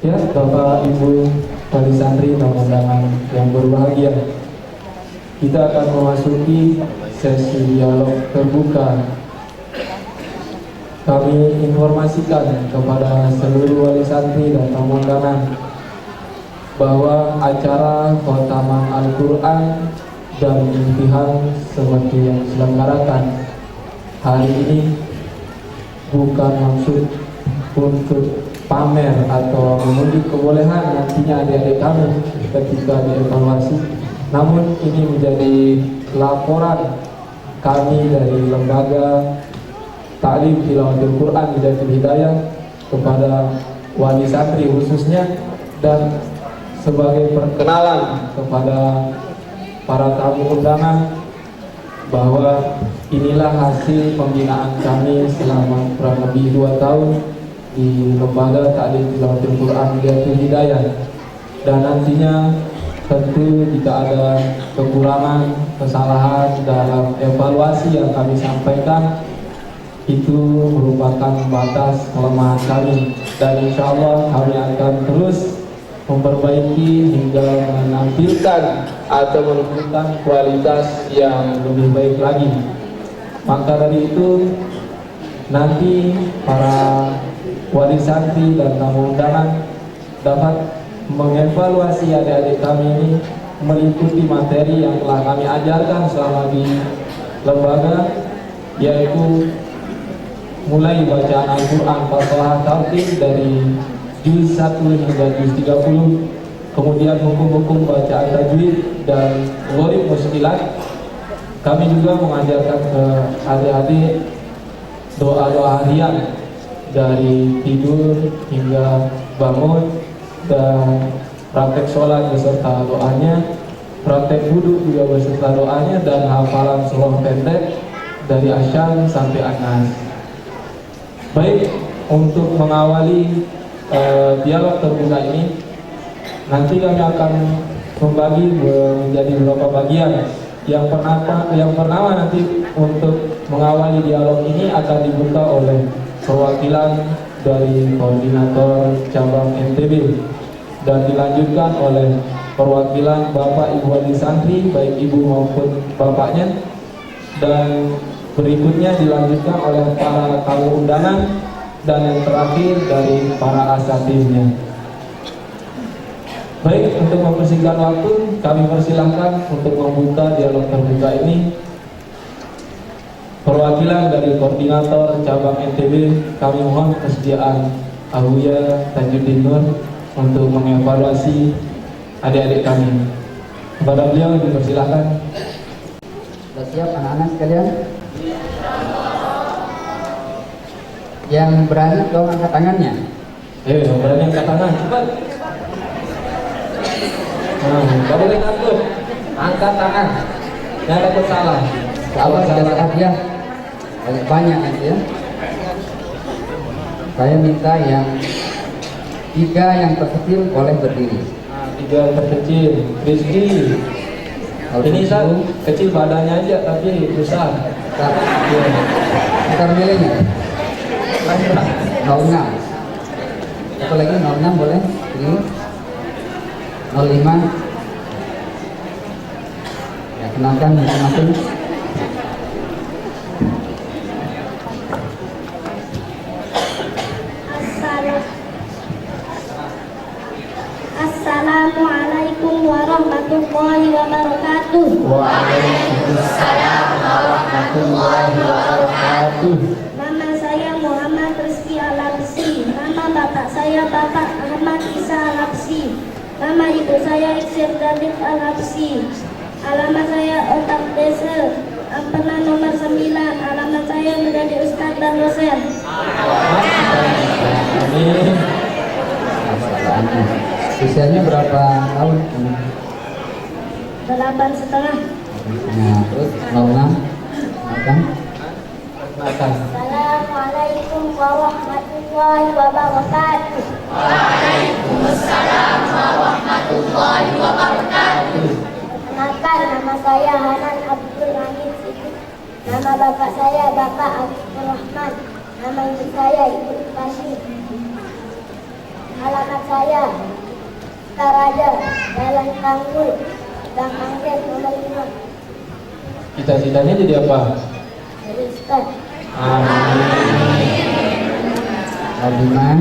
Ya, Bapak Ibu wali santri dan undangan yang berbahagia, kita akan memasuki sesi dialog terbuka. Kami informasikan kepada seluruh wali santri dan tamu undangan bahwa acara khotaman Al-Quran dan imtihan seperti yang diselenggarakan hari ini bukan maksud untuk pamer atau menunjuk kebolehan nantinya adik-adik kami ketika dievaluasi, namun ini menjadi laporan kami dari lembaga Ta'lim Tilawatil Quran Hidayatul Hidayah kepada wali santri khususnya, dan sebagai perkenalan kepada para tamu undangan bahwa inilah hasil pembinaan kami selama kurang lebih 2 tahun di lembaga Ta'lim Tilawatil Quran Hidayatul Hidayah, dan nantinya tentu jika ada kekurangan, kesalahan dalam evaluasi yang kami sampaikan itu merupakan batas kelemahan kami, dan insya Allah kami akan terus memperbaiki hingga menampilkan atau menunjukkan kualitas yang lebih baik lagi. Maka dari itu nanti para wali santri dan tamu undangan dapat mengevaluasi adik-adik kami ini mengikuti materi yang telah kami ajarkan selama di lembaga, yaitu mulai bacaan Al-Quran Fatihah Tartil dari juz 1 hingga juz 30, kemudian hukum-hukum bacaan tajwid dan gharib muskilat. Kami juga mengajarkan ke adik-adik doa-doa harian dari tidur hingga bangun, dan praktek sholat beserta doanya, praktek wudhu juga beserta doanya, dan hafalan surah pendek dari Asyam sampai An-Nas. Baik, untuk mengawali dialog terbuka ini, nanti kami akan membagi menjadi beberapa bagian. Yang pertama nanti untuk mengawali dialog ini akan dibuka oleh perwakilan dari koordinator cabang NTB, dan dilanjutkan oleh perwakilan Bapak Ibu wali santri, baik ibu maupun bapaknya, dan berikutnya dilanjutkan oleh para tamu undangan, dan yang terakhir dari para asatidnya. Baik, untuk mempersingkat waktu, kami persilahkan untuk membuka dialog terbuka ini perwakilan dari koordinator cabang NTB. Kami mohon kesediaan Abuya Tajuddin Nur untuk mengevaluasi adik-adik kami. Kepada beliau dipersilahkan. Sudah siap anak-anak sekalian? Yang berani dong angkat tangannya. Yang berani angkat tangan, cepat. Gak boleh takut, angkat tangan. Jangan takut salah. Salah salah hadiah banyak nanti ya. Saya minta yang 3 yang terkecil boleh berdiri. 3 terkecil, Rizky. Ini San, kecil badannya aja tapi besar. Besar nilainya 06. Apa lagi 06 boleh? Ini 05. Ya, kenalkan masing-masing. Assalamualaikum warahmatullahi wabarakatuh. Waalaikumsalam warahmatullahi wabarakatuh. Nama saya Muhammad Rizky Al-Labsi. Nama bapak saya Bapak Ahmad Isa Al-Labsi. Nama ibu saya Iksir David Al-Labsi. Alamat saya Otak Desa Ampena nomor 9. Alamat saya menjadi Ustadz dan dosen. Amin. Usianya berapa tahun? 8,5. Nah, terus 06 makan. Assalamualaikum warahmatullahi wabarakatuh. Waalaikumsalam warahmatullahi wabarakatuh. Kenalkan, nama saya Hanan Abdul Hamid Siddiq. Nama bapak saya Bapak Abdul Rahman. Nama ibu saya Ibu Ikhlasih. Alamat saya Karaja, Jalan Tanggul, Gang Anggrek nomor 5. Cita-citanya jadi apa? Jadi Ustaz. Abimah.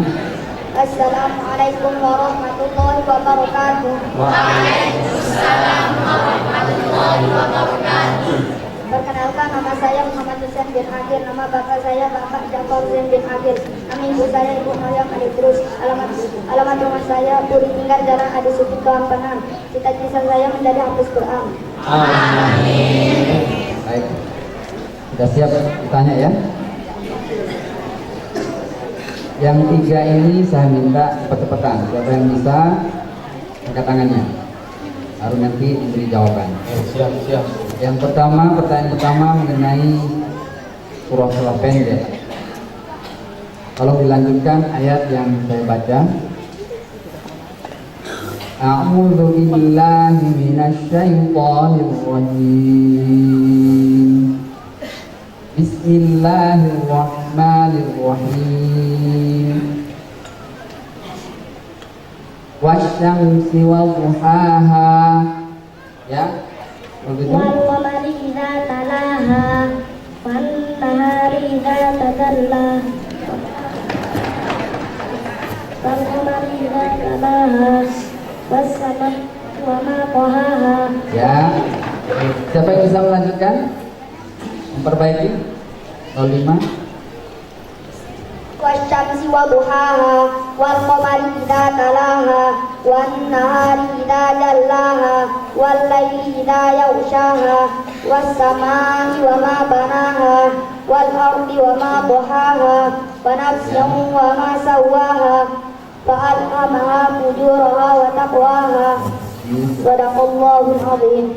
Assalamualaikum warahmatullahi wabarakatuh. Waalaikumsalam warahmatullahi wabarakatuh. Perkenalkan, nama saya Muhammad Husain bin Agil. Nama bapak saya Bapak Jafar Husain bin Agil. Nama ibu saya Ibu Maryam Ali Terus. Alamat rumah saya Puri Tinggar, Jalan Adi Suti Kelampenan. Cita-cita saya menjadi hafiz Quran. Baik. Sudah siap ditanya ya? Yang 3 ini saya minta cepet-cepetan. Siapa yang bisa angkat tangannya? Baru nanti diberi jawaban. Siap. Yang pertama, pertanyaan pertama mengenai surah pendek. Kalau dilanjutkan ayat yang saya baca, A'udzu billahi minasyaitonir rajim. Bismillahirrahmanirrahim. Wasyamsi wa duhaha. Ya. Begitu. Wal qamari idza talaha wan nahari idza tadalla. Wal qamari idza talaha was samai wa ma qahaha. Ya. Siapa yang bisa melanjutkan? Memperbaiki 05. Wasyamsi wa duhaha wal qamari idza talaha wan nahari idza jallaha wal laili idza yaghshaha was samai wa ma banaha wal ardi wa ma dhahaha wa nafsin wa ma sawaha fa alhamaha fujuraha wa taqwaha. Sadaqallahul azim.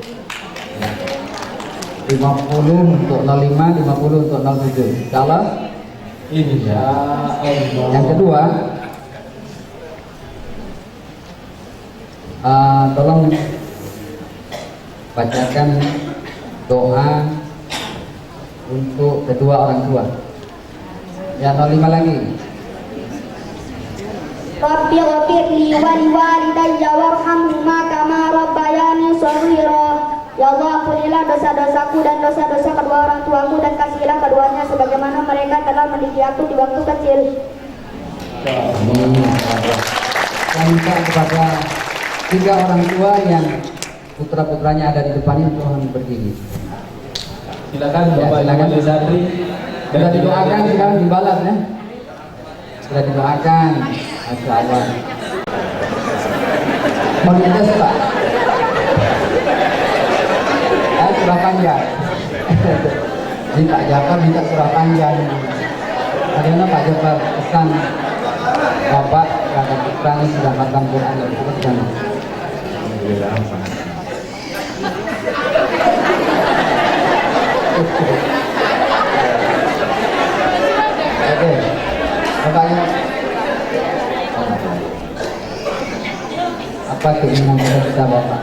50 untuk 05, 50 untuk 07. Insyaallah. Insyaallah. Yang kedua, tolong bacakan doa untuk kedua orang tua. Ya, 05 lagi. Rabbi ghfirli wa liwalidayya warhamhuma kama rabbayani shaghira. Ya Allah, ampunilah dosa-dosaku dan dosa-dosa kedua orang tuaku dan kasihilah keduanya sebagaimana mereka telah mendidik aku di waktu kecil. Saya minta kepada 3 orang tua yang putra-putranya ada di depan ini tolong berdiri. Silakan Ya, Bapak silakan. Imam Santri. Sudah didoakan, sekarang dibalas ya. Sudah didoakan. Masya Allah. Mau dites Pak? Surah panjang. Ini Pak Jafar minta surah panjang. Bagaimana Pak Jafar pesan Bapak terhadap putra ini sudah khatam Quran dan Quran? Alhamdulillah sangat. Oke, Bapaknya apa keinginan kita Bapak?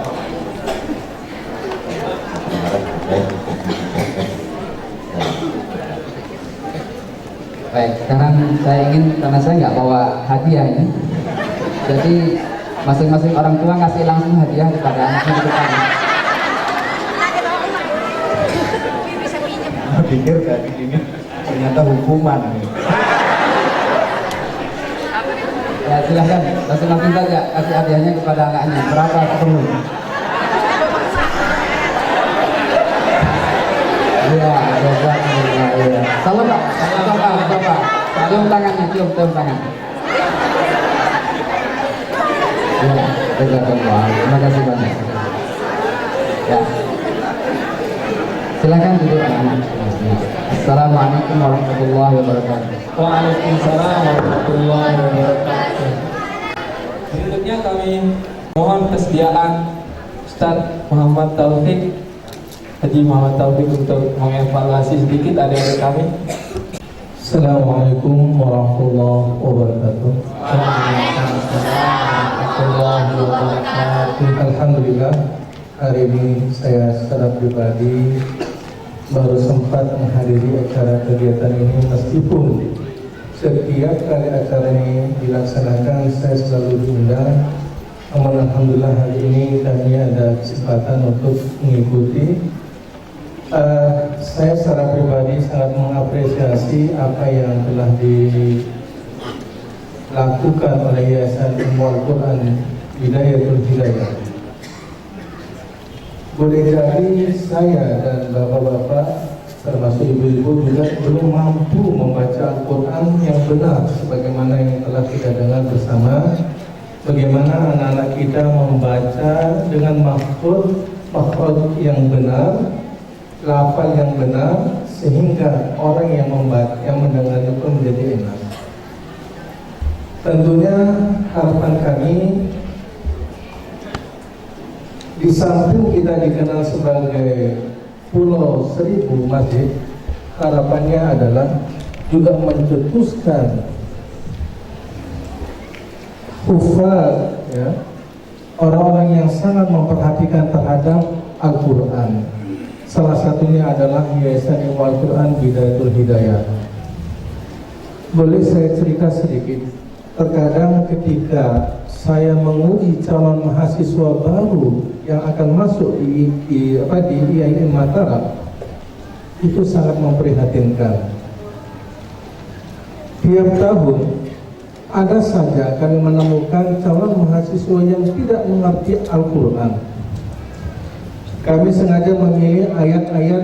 Baik, sekarang saya ingin, karena saya nggak bawa hadiah ini, jadi masing-masing orang tua ngasih langsung hadiah kepada anaknya di depan. Pikir tadi ini ternyata hukuman. Ya silahkan, masing-masing saja kasih hadiahnya kepada anaknya. Berapa perlu? Iya, iya. Salam Pak, Bapak. Cium tangannya, cium tangan. Ya, terima kasih banyak. Ya. Silakan duduk anak-anak. Assalamualaikum warahmatullahi wabarakatuh. Waalaikumsalam warahmatullahi wabarakatuh. Berikutnya kami mohon kesediaan Ustaz Muhammad Taufik, Haji Muhammad Taufik untuk mengevaluasi sedikit adik-adik kami. Assalamualaikum warahmatullahi wabarakatuh. Alhamdulillah, hari ini saya secara pribadi baru sempat menghadiri acara kegiatan ini, meskipun setiap kali acara ini dilaksanakan saya selalu diundang. Namun alhamdulillah hari ini kami ada kesempatan untuk mengikuti. Saya secara pribadi sangat mengapresiasi apa yang telah dilakukan oleh Yayasan Ilmu Al-Quran Bidayatul Hidayah. Boleh jadi saya dan bapak-bapak termasuk ibu-ibu juga belum mampu membaca Al-Quran yang benar sebagaimana yang telah kita dengar bersama. Bagaimana anak-anak kita membaca dengan makhraj yang benar, lafal yang benar, sehingga orang yang membaca, yang mendengar itu menjadi enak. Tentunya harapan kami, di samping kita dikenal sebagai Pulau Seribu Masjid, harapannya adalah juga mencetuskan hufaz, ya, orang-orang yang sangat memperhatikan terhadap Al-Quran. Salah satunya adalah Yayasan Ilmu Al-Quran Bidayatul Hidayah. Boleh saya cerita sedikit? Terkadang ketika saya menguji calon mahasiswa baru yang akan masuk di IAIN Mataram, itu sangat memprihatinkan. Tiap tahun ada saja kami menemukan calon mahasiswa yang tidak mengerti Al-Quran. Kami sengaja memilih ayat-ayat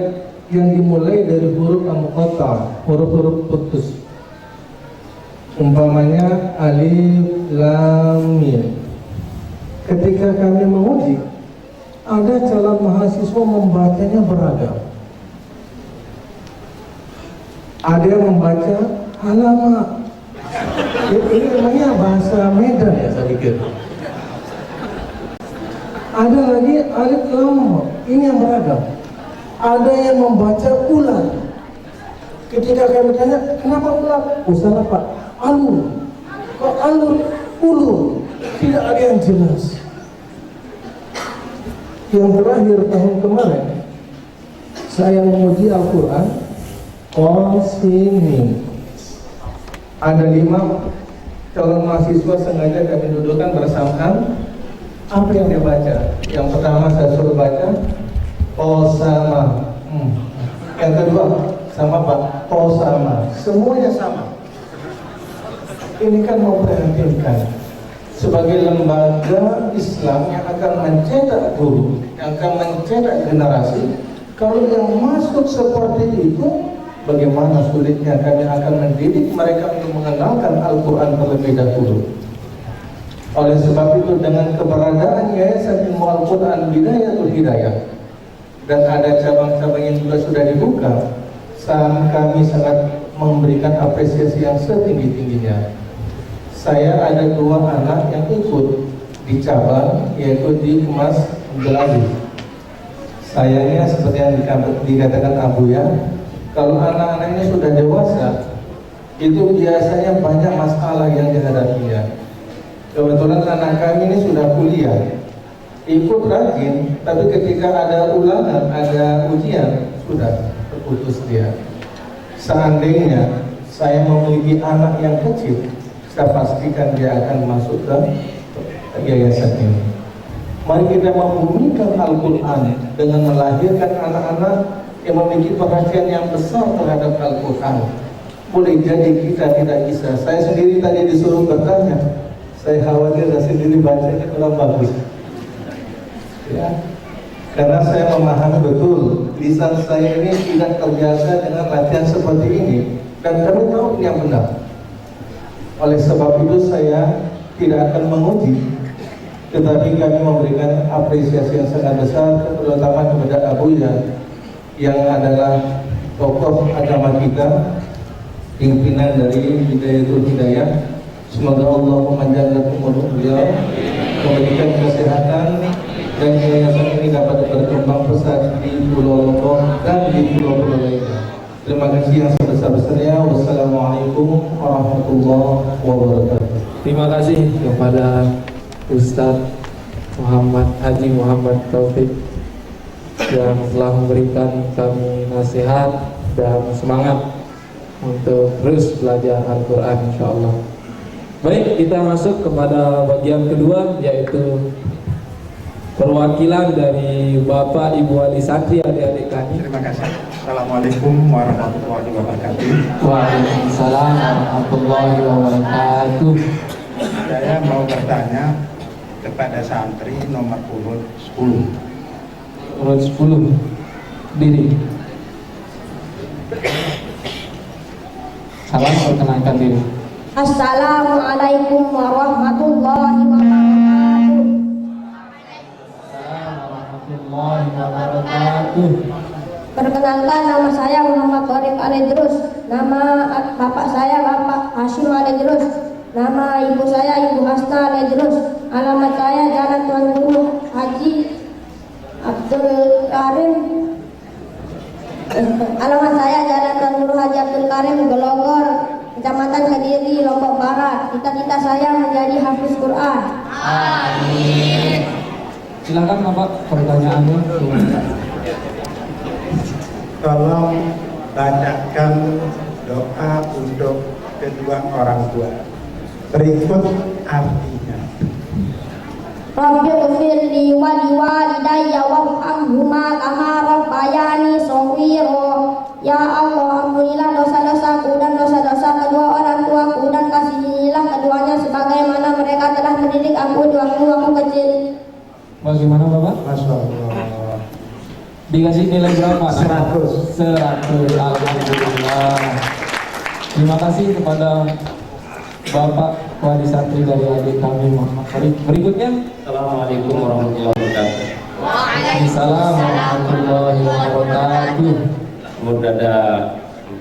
yang dimulai dari huruf al-muqatta', huruf-huruf putus. Umpamanya alif, lam, mim. Ketika kami menguji, ada calon mahasiswa membacanya beragam. Ada yang membaca alamak. Ini namanya bahasa Medan ya, saya pikir. Ada lagi alif lam, ini yang beragam. Ada yang membaca ular. Ketika kami tanya, kenapa ular? Oh salah Pak, alur. Kok alur? Ulur. Tidak ada yang jelas. Yang terakhir tahun kemarin, saya menguji Al-Quran, Qasim. Ada 5 calon mahasiswa sengaja kami dudukkan bersamaan. Apa yang dia baca? Yang pertama saya suruh baca Qasama. Yang kedua sama Pak, Qasama. Semuanya sama. Ini kan memprihatinkan. Sebagai lembaga Islam yang akan mencetak guru, yang akan mencetak generasi, kalau yang masuk seperti itu, bagaimana sulitnya kami akan mendidik mereka untuk mengenalkan Al-Quran terlebih dahulu. Oleh sebab itu, dengan keberadaan Yayasan Ilmu Al-Quran Bidayatul Hidayah dan ada cabang-cabang yang juga sudah dibuka, kami sangat memberikan apresiasi yang setinggi-tingginya. Saya ada 2 anak yang ikut di cabang, yaitu di Mas Abdul. Sayangnya seperti yang dikatakan Abu ya, kalau anak-anak ini sudah dewasa, itu biasanya banyak masalah yang dihadapinya. Kebetulan anak kami ini sudah kuliah, ikut rajin, tapi ketika ada ulangan, ada ujian, sudah terputus dia. Seandainya saya memiliki anak yang kecil, saya pastikan dia akan masuk ke yayasan ini. Mari kita membumikan Al-Quran dengan melahirkan anak-anak yang memiliki perhatian yang besar terhadap Al-Quran. Boleh jadi kita tidak bisa. Saya sendiri tadi disuruh bertanya, saya khawatir saya sendiri bacanya kurang bagus. Ya, karena saya memahami betul lisan saya ini tidak terbiasa dengan latihan seperti ini, dan kami tahu ini yang benar. Oleh sebab itu saya tidak akan menguji, tetapi kami memberikan apresiasi yang sangat besar, terutama kepada Abu ya, yang adalah tokoh agama kita, pimpinan dari Bidayatul Hidayah. Semoga Allah memanjangkan umur beliau, memberikan kesehatan, dan yayasan ini dapat berkembang pesat di Pulau Lombok dan di pulau-pulau lainnya. Terima kasih yang sebesar-besarnya. Wassalamualaikum warahmatullahi wabarakatuh. Terima kasih kepada Ustadz Haji Muhammad Taufik yang telah memberikan kami nasihat dan semangat untuk terus belajar Al-Quran insyaallah. Baik, kita masuk kepada bagian kedua, yaitu perwakilan dari Bapak Ibu Wali Santri, adik-adik kami. Terima kasih. Assalamualaikum warahmatullahi wabarakatuh. Waalaikumsalam warahmatullahi wabarakatuh. Saya mau bertanya kepada santri nomor urut 10. Urut 10. Diri. Salam, perkenalkan diri. Assalamualaikum warahmatullahi wabarakatuh. Warahmatullahi wabarakatuh. Perkenalkan, nama saya Muhammad Tariq Al-Idrus. Nama bapak saya Bapak Hashim Al-Idrus. Nama ibu saya Ibu Hasna Al-Idrus. Alamat saya Jalan Tuan Guru Haji Abdul Karim. Alamat saya Jalan Tuan Guru Haji Abdul Karim, Gelogor, Kecamatan Kediri, Lombok Barat. Cita-cita saya menjadi hafiz Quran. Amin. Silakan Bapak, pertanyaannya. Tolong bacakan doa untuk kedua orang tua. Berikut artinya. Rabbi ghfirli wa liwalidayya warhamhuma kama rabbayani shaghira. Ya Allah, ampunilah dosa-dosaku dan dosa-dosa kedua orang tuaku, dan kasihilah keduanya sebagaimana mereka telah mendidik aku di waktu aku kecil. Bagaimana Bapak? Masya Allah. Dikasih nilai berapa? 100. 100. Alhamdulillah. Terima kasih kepada Bapak Wali Santri dari adik kami Muhammad Farid. Berikutnya. Assalamualaikum warahmatullahi wabarakatuh. Waalaikumsalam warahmatullahi wabarakatuh. Umur dada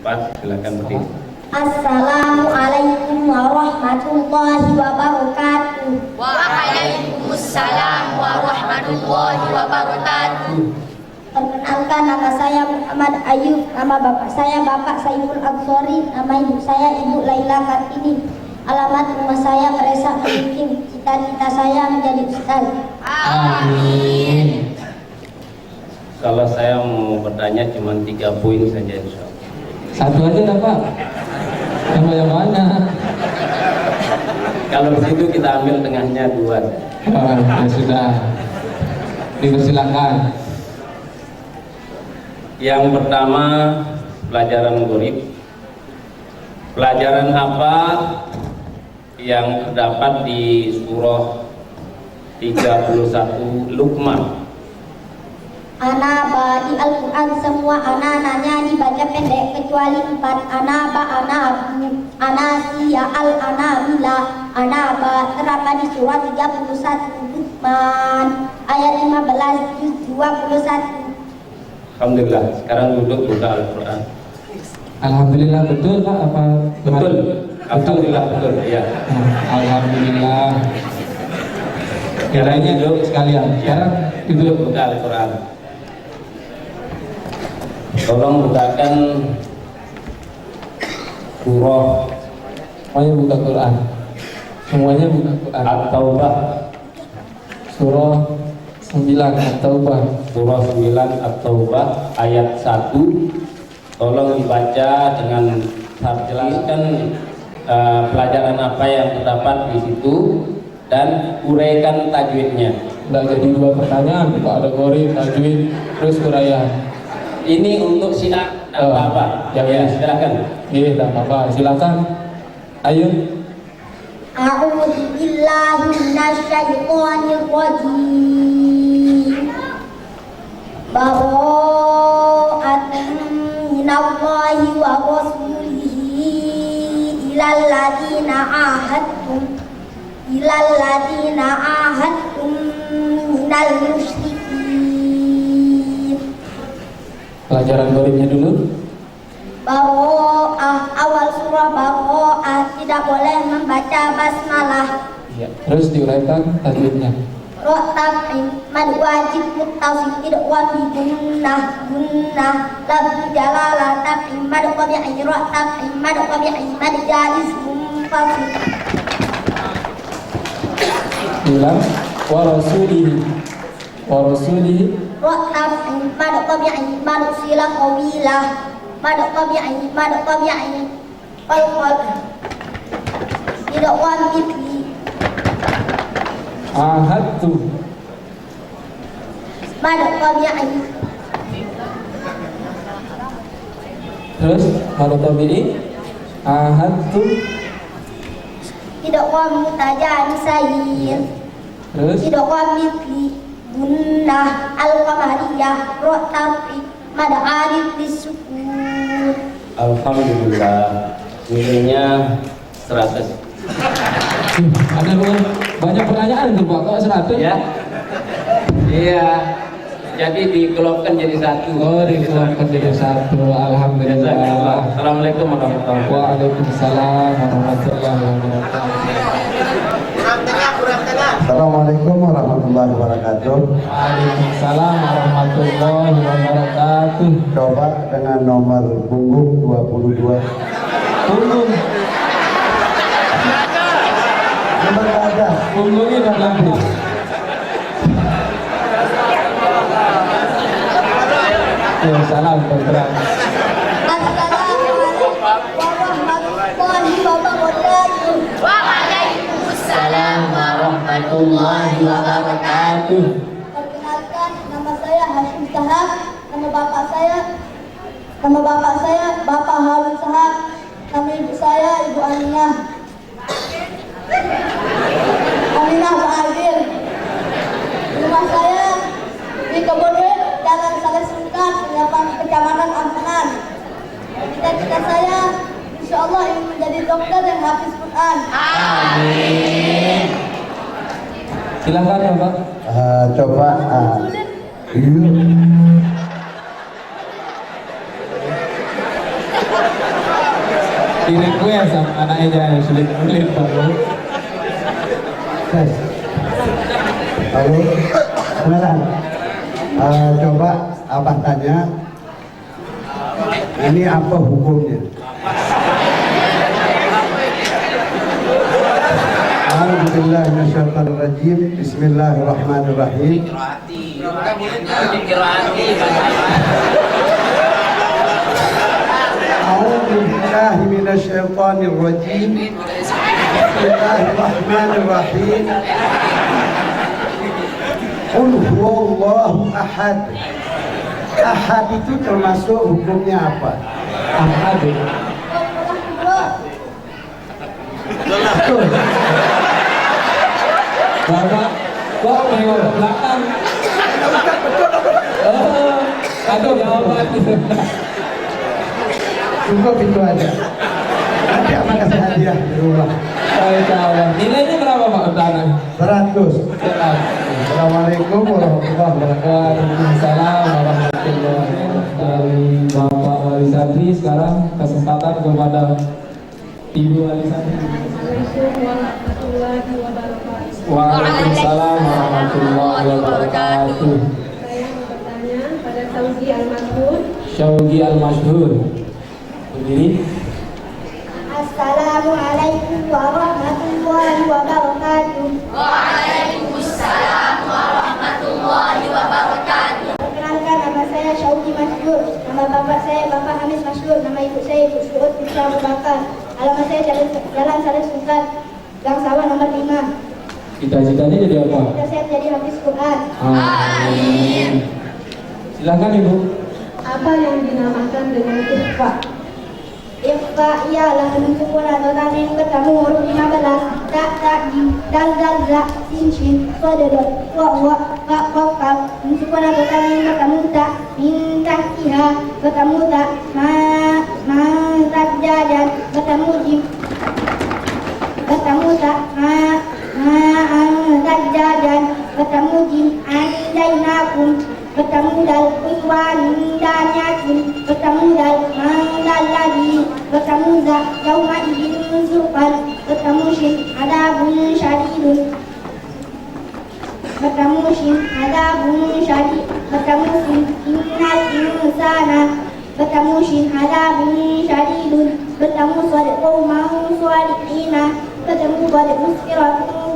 4, silakan berdiri. Assalamualaikum warahmatullahi wabarakatuh. Waalaikumsalam warahmatullahi wabarakatuh. Perkenalkan, nama saya Muhammad Ayub. Nama bapak saya Bapak Saiful Absori. Nama ibu saya Ibu Laila Kartini. Alamat rumah saya Keresa Beliking. Cita-cita saya menjadi ustaz. Amin. Kalau saya mau bertanya cuma 3 poin saja insya Allah. Satu aja dah Pak. Yang mana? Kalau begitu kita ambil tengahnya 2. Oh, ya sudah. Dipersilakan. Yang pertama, pelajaran gharib. Pelajaran apa yang terdapat di surah 31 Luqman? Ana ba di Al-Quran semua ana nanya dibaca pendek kecuali 4. Ana ba, ana bu, ana siya, al, ana bila, ana ba terdapat di surat 31 Luqman ayat 15 juz 21. Alhamdulillah. Sekarang duduk buka Al-Quran. Alhamdulillah, betul Pak apa? Betul. Alhamdulillah betul. Ya. Alhamdulillah. Kiranya duduk sekalian. Sekarang Duduk buka Al-Quran. Tolong bukakan surah semuanya buka Quran. Semuanya buka Quran. At-Taubah. Surah 9 At-Taubah. Surah 9 At-Taubah ayat 1. Tolong dibaca dengan jelaskan pelajaran apa yang terdapat di situ dan uraikan tajwidnya. Udah jadi 2 pertanyaan, Pak. Ada gharib, tajwid, terus uraian. Ini untuk sinak dan apa? Ya, silakan. Iya, tak apa-apa. Silakan. Ayo. A'udzu billahi minasyaitonir rajim. Bara'atun minallahi wa rasulihi ilal ladzina ahadtum minal musyrikin. Pelajaran gharibnya dulu. Baro'ah, awal surah Baro'ah tidak boleh membaca basmalah. Ya. Terus diuraikan tajwidnya. Ro'tab'in mad wajib muttasil idgham bi gunnah lab jalalah tab'in mad qabi'i ro'tab'in mad qabi'i mad jaiz munfasil. Ulang. Wa rasulihi. Wa rasulihi. Ro'tab'in mad qabi'i mad silah qabilah mad tabi'i wal qad tidak wa mithli ahadtu mad tabi'i terus mad tabi'i ahadtu tidak wa mutajanisain terus tidak wa mithli gunnah al-qamariyah ro'tafi mad alif disukun. Alhamdulillah, nilainya 100. Ada banyak pertanyaan tuh Pak, kok 100? Ya, iya. Jadi dikelompokkan jadi satu. Oh, dikelompokkan jadi satu. Alhamdulillah. Assalamualaikum warahmatullahi wabarakatuh. Waalaikumsalam warahmatullahi wabarakatuh. Assalamualaikum warahmatullahi wabarakatuh. Waalaikumsalam warahmatullahi wabarakatuh. Coba dengan nomor punggung 22. Punggung, Nomor ada. punggungnya udah lampu. Ya, salam bergerak. Assalamualaikum warahmatullahi wabarakatuh. Waalaikumsalam warahmatullahi wabarakatuh. Perkenalkan, nama saya Hashim Sahab, nama bapak saya Bapak Harun Sahab, nama ibu saya Ibu Aminah Ba'adil. Rumah saya di Kebonwet, Jalan Saleh Sultan, Kecamatan Ampenan. Cita-cita saya insya Allah ingin menjadi dokter dan hafiz Quran. Amin. Silakan ya Pak. Coba Di request sama anaknya jangan sulit-sulit Pak. Halo, kenalan. Coba abah tanya, ini apa hukumnya? Alhamdulillah, minasyaitonirrajim. Bismillahirrahmanirrahim. A'udzubillahi minasyaitonirrajim. Bismillahirrahmanirrahim. Qul huwallahu ahad. Ahad itu termasuk hukumnya apa? Ahad. Betul. Bapak, kok nengok ke belakang? Aduh, jawaban. Cukup itu aja. Nanti akan kasih hadiah di rumah. Insyaallah. Nilainya berapa Pak Utana? 100. Assalamualaikum warahmatullahi wabarakatuh. Waalaikumsalam warahmatullahi wabarakatuh. Dari Bapak Wali Santri sekarang kesempatan kepada Ibu Wali Santri. Waalaikumsalam warahmatullahi wabarakatuh. Saya mau bertanya pada Syaugi Al-Masyhur. Syaugi Al-Masyhur. Berdiri. Assalamualaikum warahmatullahi wabarakatuh. Waalaikumsalam warahmatullahi wabarakatuh. Perkenalkan, nama saya Syaugi Masyhur, nama bapak saya Bapak Hamis Masyhur, nama ibu saya Ibu Suud Binti Abu Bakar. Alamat saya Jalan Saleh Sultan, Gang Sawah nomor 5. Cita-citanya jadi apa? Cita saya menjadi hafiz Quran. Amin. Silakan Ibu. Apa yang dinamakan dengan ikhfa? Ikhfa ialah menentukan orang yang bertemu huruf 15, tak jim, dal za, sin shin, sadad, wa kaf. Menentukan orang yang bertemu tak min tahtiha, bertemu tak ma tajjajan, bertemu jim, bertemu tak ma tajjajan, bertemu jim andainakum, bertemu dal ikhwan dan yakin, bertemu dal mandal lagi, bertemu za yauma idin zufan, bertemu shin adabun syadidun, bertemu shin adabun syadid, bertemu sin innal insana, bertemu shin adabun syadidun, bertemu sadiq qaumahum sadiqina, bertemu balik muskiratun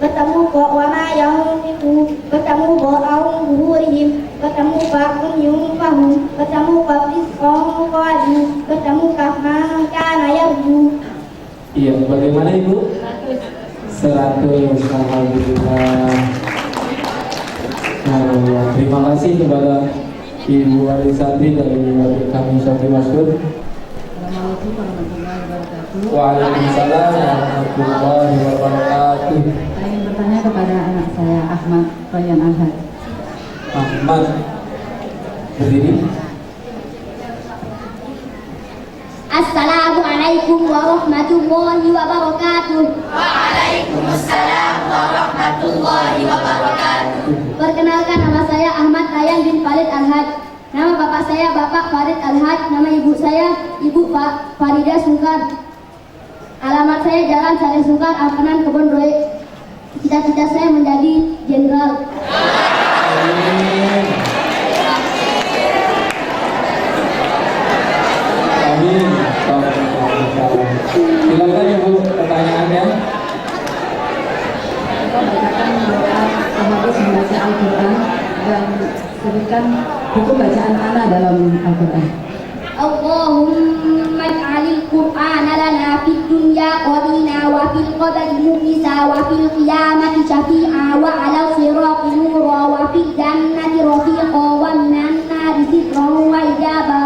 bertemu wa ma yahumiku, bertemu ba'aum buhurihim, bertemu fa'un yunfahum bertemu kafis qadu bertemu kahman kana yarju. Iya, bagaimana Ibu? 100. Alhamdulillah. Nah, terima kasih kepada Ibu Wali Santri dari kami Santri Masyhur. Assalamualaikum warahmatullahi wabarakatuh. Waalaikumsalam warahmatullahi wabarakatuh. Saya ingin bertanya kepada anak saya Ahmad Rayyan Ahad. Ahmad, berdiri. Assalamualaikum warahmatullahi wabarakatuh. Waalaikumsalam warahmatullahi wabarakatuh. Perkenalkan, nama saya Ahmad Rayyan bin Farid Ahad. Nama bapak saya Bapak Farid Ahad. Nama ibu saya Ibu Farida Sungkar. Alamat saya Jalan Saleh Sungkar, Ampenan, Kebon Roe. Cita-cita saya menjadi jenderal. Amin. Silakan Ibu pertanyaannya. Bacakan doa Ahmadus membaca Al-Quran dan sebutkan hukum bacaan ana dalam Al-Quran. Allahumma ij'alil Qur'ana lana fid dunya qarina wa fil qadari mu'nisa wa fil qiyamati syafi'a wa 'alal sirati nura wa fil jannati rafiqa wa minan nari sitran wa ijaba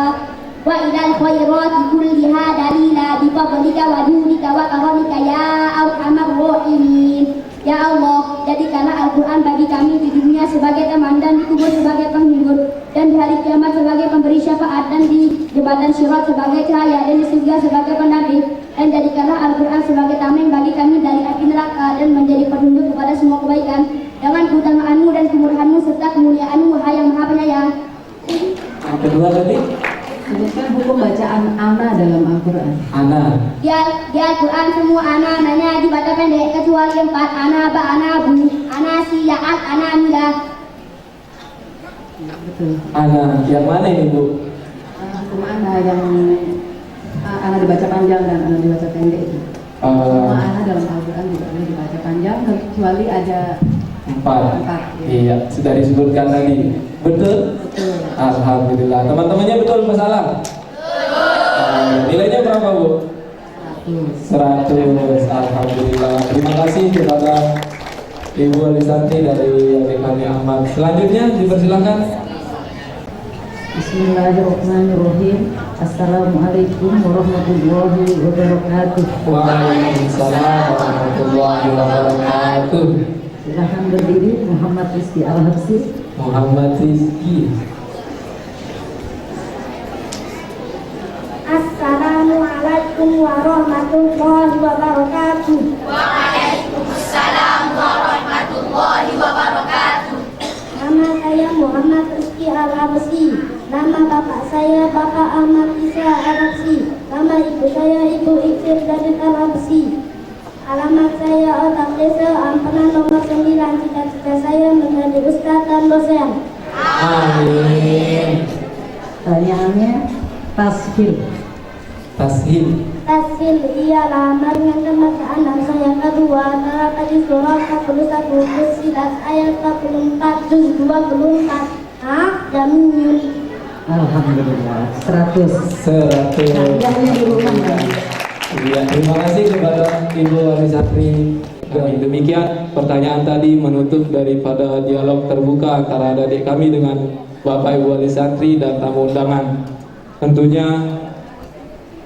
wa ilal khairati kulliha dalila bi fadlika wa judika wa karamika ya arhamar rahimin. Ya Allah, jadikanlah Al-Quran bagi kami di dunia sebagai teman dan di kubur sebagai penghibur dan di hari kiamat sebagai pemberi syafaat dan di jembatan Syurat sebagai cahaya dan di surga sebagai pendamping, dan jadikanlah Al-Quran sebagai tameng bagi kami dari api neraka dan menjadi petunjuk kepada semua kebaikan dengan keutamaan-Mu dan kemurahan-Mu serta kemuliaan-Mu, Wahai yang Maha Penyayang. Yang kedua tadi, Sebutkan hukum bacaan ana dalam Al-Quran. ana. Di Al-Quran semua ana-ananya dibaca pendek kecuali 4, ana, ba, ana, bu, ana, si, ya, at, ana, mida. Betul. Ana, yang mana ini Bu? Hukum ana yang ana dibaca panjang dan ana dibaca pendek itu. Semua ana dalam Al-Quran tidak boleh dibaca panjang kecuali ada 4. Iya, sudah disebutkan tadi. Betul? Betul. Alhamdulillah. Teman-temannya betul apa salah? Nilainya berapa Bu? 100. Alhamdulillah. Terima kasih kepada Ibu Wali Santri dari adik kami Ahmad. Selanjutnya dipersilakan. Bismillahirrahmanirrahim. Assalamualaikum warahmatullahi wabarakatuh. Waalaikumsalam warahmatullahi wabarakatuh. Silahkan berdiri. Muhammad Rizki Al-Habsi. Muhammad Rizki. Assalamualaikum warahmatullahi wabarakatuh. Waalaikumsalam warahmatullahi wabarakatuh. Nama saya Muhammad Rizki Al-Habsi. Nama bapak saya Bapak Ahmad Isa Al-Habsi. Nama ibu saya Ibu Iksir Dadit Al-Habsi. Alamat saya Otak Desa, Ampenan nomor 9. Cita-cita saya menjadi ustaz dan dosen. Amin. Pertanyaannya tashil. Tashil. Tashil ialah meringankan bacaan dan saya kedua adalah tadi surah 41 Fussilat ayat 44 juz 24 Jamiyun. Alhamdulillah 100. Hadiahnya di rumah ya. Ya, terima kasih kepada Ibu Wali Santri. Dan demikian pertanyaan tadi menutup daripada dialog terbuka antara adik kami dengan Bapak Ibu Wali Santri dan tamu undangan. Tentunya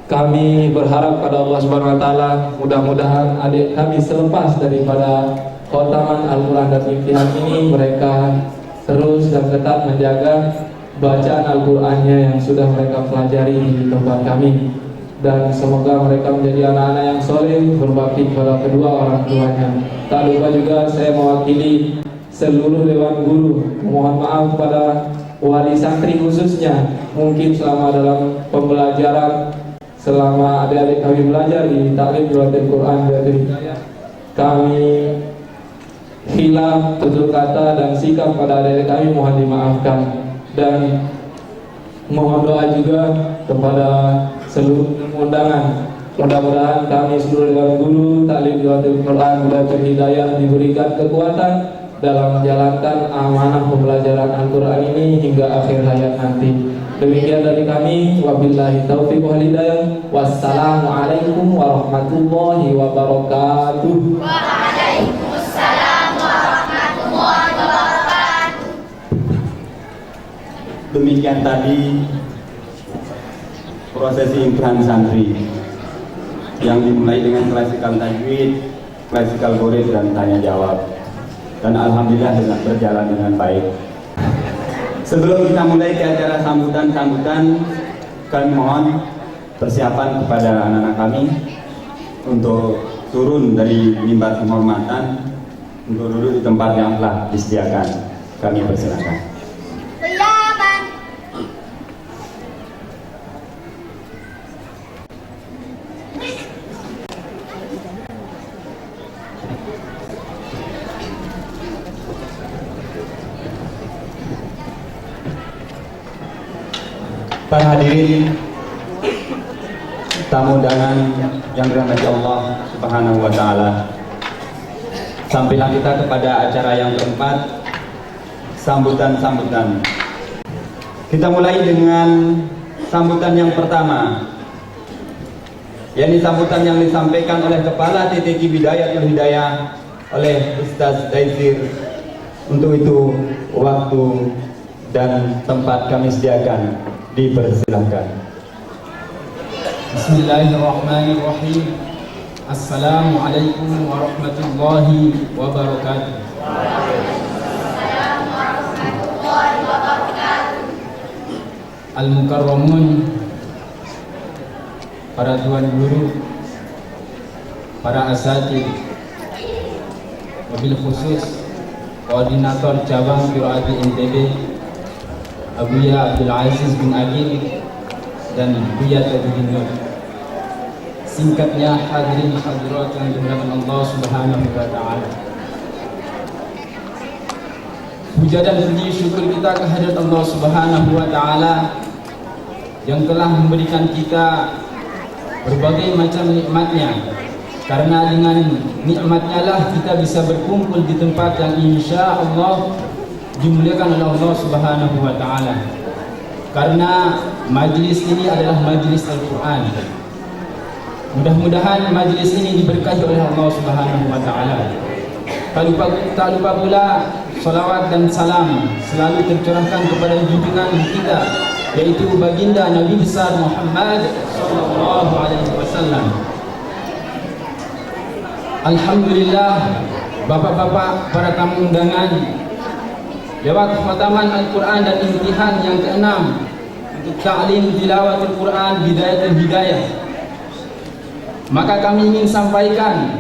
kami berharap pada Allah Subhanahu wa taala mudah-mudahan adik kami selepas daripada khotaman Al-Qur'an dan imtihan ini mereka terus dan tetap menjaga bacaan Al-Qur'annya yang sudah mereka pelajari di tempat kami, dan semoga mereka menjadi anak-anak yang soleh berbakti kepada kedua orang tuanya. Tak lupa juga saya mewakili seluruh dewan guru mohon maaf kepada wali santri khususnya, mungkin selama dalam pembelajaran, selama adik-adik kami belajar di taklim Al Quran dan Hidayah, kami hilaf tutur kata dan sikap pada adik-adik kami mohon dimaafkan, dan mohon doa juga kepada seluruh undangan. Mudah-mudahan kami seluruh dewan guru taklim Al Quran dan Hidayah diberikan kekuatan dalam menjalankan amanah pembelajaran Al-Quran ini hingga akhir hayat nanti. Demikian dari kami, wabillahi taufiq wal hidayah. Wassalamualaikum warahmatullahi wabarakatuh. Waalaikumsalam warahmatullahi wabarakatuh. Demikian tadi prosesi imtihan santri yang dimulai dengan klasikal tajwid, klasikal ghorid dan tanya jawab, dan alhamdulillah berjalan dengan baik. Sebelum kita mulai ke acara sambutan, kami mohon persiapan kepada anak-anak kami untuk turun dari mimbar penghormatan untuk duduk di tempat yang telah disediakan. Kami persilakan. Para hadirin, tamu undangan yang dirahmati Allah Subhanahu wa taala. Sampailah kita kepada acara yang keempat, sambutan-sambutan. Kita mulai dengan sambutan yang pertama, yakni sambutan yang disampaikan oleh Kepala TTQ Bidayatul Hidayah oleh Ustaz Daisir. Untuk itu waktu dan tempat kami sediakan. Dipersilahkan. Bismillahirrahmanirrahim. Assalamualaikum warahmatullahi wabarakatuh. Waalaikumsalam warahmatullahi wabarakatuh. Al-Mukarramun, para tuan guru, para asatidz, wabil khusus koordinator cabang Qiraati NTB Abuya Abdul Aziz bin Agil dan Buya Tajuddin Nur. Singkatnya, hadirin hadirat yang dimuliakan Allah Subhanahu wa taala. Puja dan puji syukur kita kehadirat Allah Subhanahu wa taala yang telah memberikan kita berbagai macam nikmatnya. Karena dengan nikmatnya lah kita bisa berkumpul di tempat yang insya Allah dimuliakan oleh Allah Subhanahu wa taala. Karena majlis ini adalah majlis Al-Qur'an. Mudah-mudahan majlis ini diberkahi oleh Allah Subhanahu wa taala. Tak lupa pula salawat dan salam selalu tercurahkan kepada junjungan kita, yaitu baginda Nabi besar Muhammad sallallahu alaihi wasallam. Alhamdulillah, bapak-bapak, para tamu undangan, lewat khataman Al-Quran dan imtihan yang ke-6 untuk ta'lim tilawatul Quran Bidayatul Hidayah, maka kami ingin sampaikan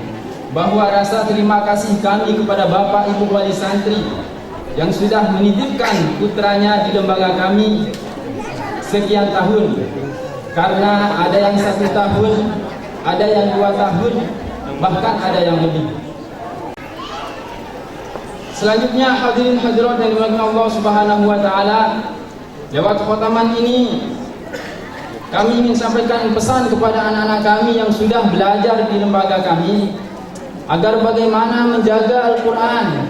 bahwa rasa terima kasih kami kepada Bapak Ibu Wali Santri yang sudah menitipkan putranya di lembaga kami sekian tahun. Karena ada yang 1 tahun, ada yang 2 tahun, bahkan ada yang lebih. Selanjutnya, hadirin hadirat yang dimuliakan Allah Subhanahu wa taala, lewat khataman ini kami ingin sampaikan pesan kepada anak-anak kami yang sudah belajar di lembaga kami agar bagaimana menjaga Al-Quran,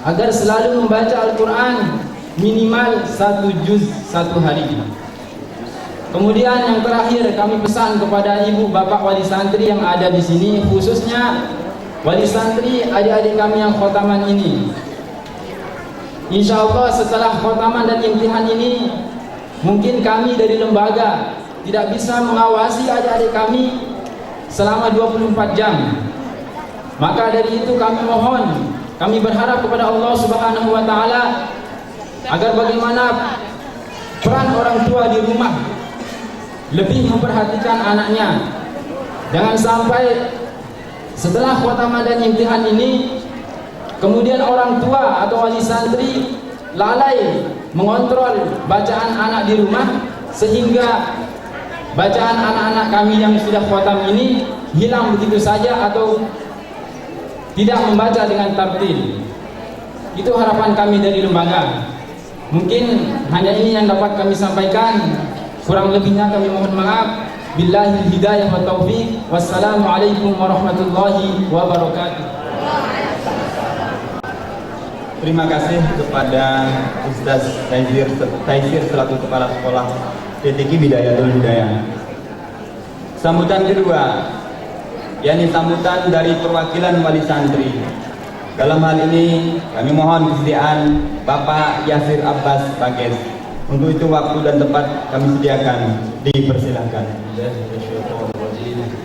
agar selalu membaca Al-Quran minimal 1 juz 1 hari. Kemudian yang terakhir, kami pesan kepada ibu bapak wali santri yang ada di sini, khususnya wali santri adik-adik kami yang khotaman ini. Insya Allah setelah khotaman dan imtihan ini, mungkin kami dari lembaga tidak bisa mengawasi adik-adik kami selama 24 jam. Maka dari itu kami mohon, kami berharap kepada Allah Subhanahu wa taala agar bagaimana peran orang tua di rumah lebih memperhatikan anaknya. Jangan sampai setelah khotaman dan imtihan ini kemudian orang tua atau wali santri lalai mengontrol bacaan anak di rumah, sehingga bacaan anak-anak kami yang sudah khotam ini hilang begitu saja atau tidak membaca dengan tartil. Itu harapan kami dari lembaga. Mungkin hanya ini yang dapat kami sampaikan. Kurang lebihnya kami mohon maaf. Billahi hidayah wa taufiq. Wassalamualaikum warahmatullahi wabarakatuh. Terima kasih kepada Ustaz Taisir selaku Kepala Sekolah PTK Bidayatul Hidayah. Sambutan kedua, yakni sambutan dari perwakilan wali santri. Dalam hal ini kami mohon kesediaan Bapak Yasir Abbas Bages. Untuk itu waktu dan tempat kami sediakan, dipersilahkan.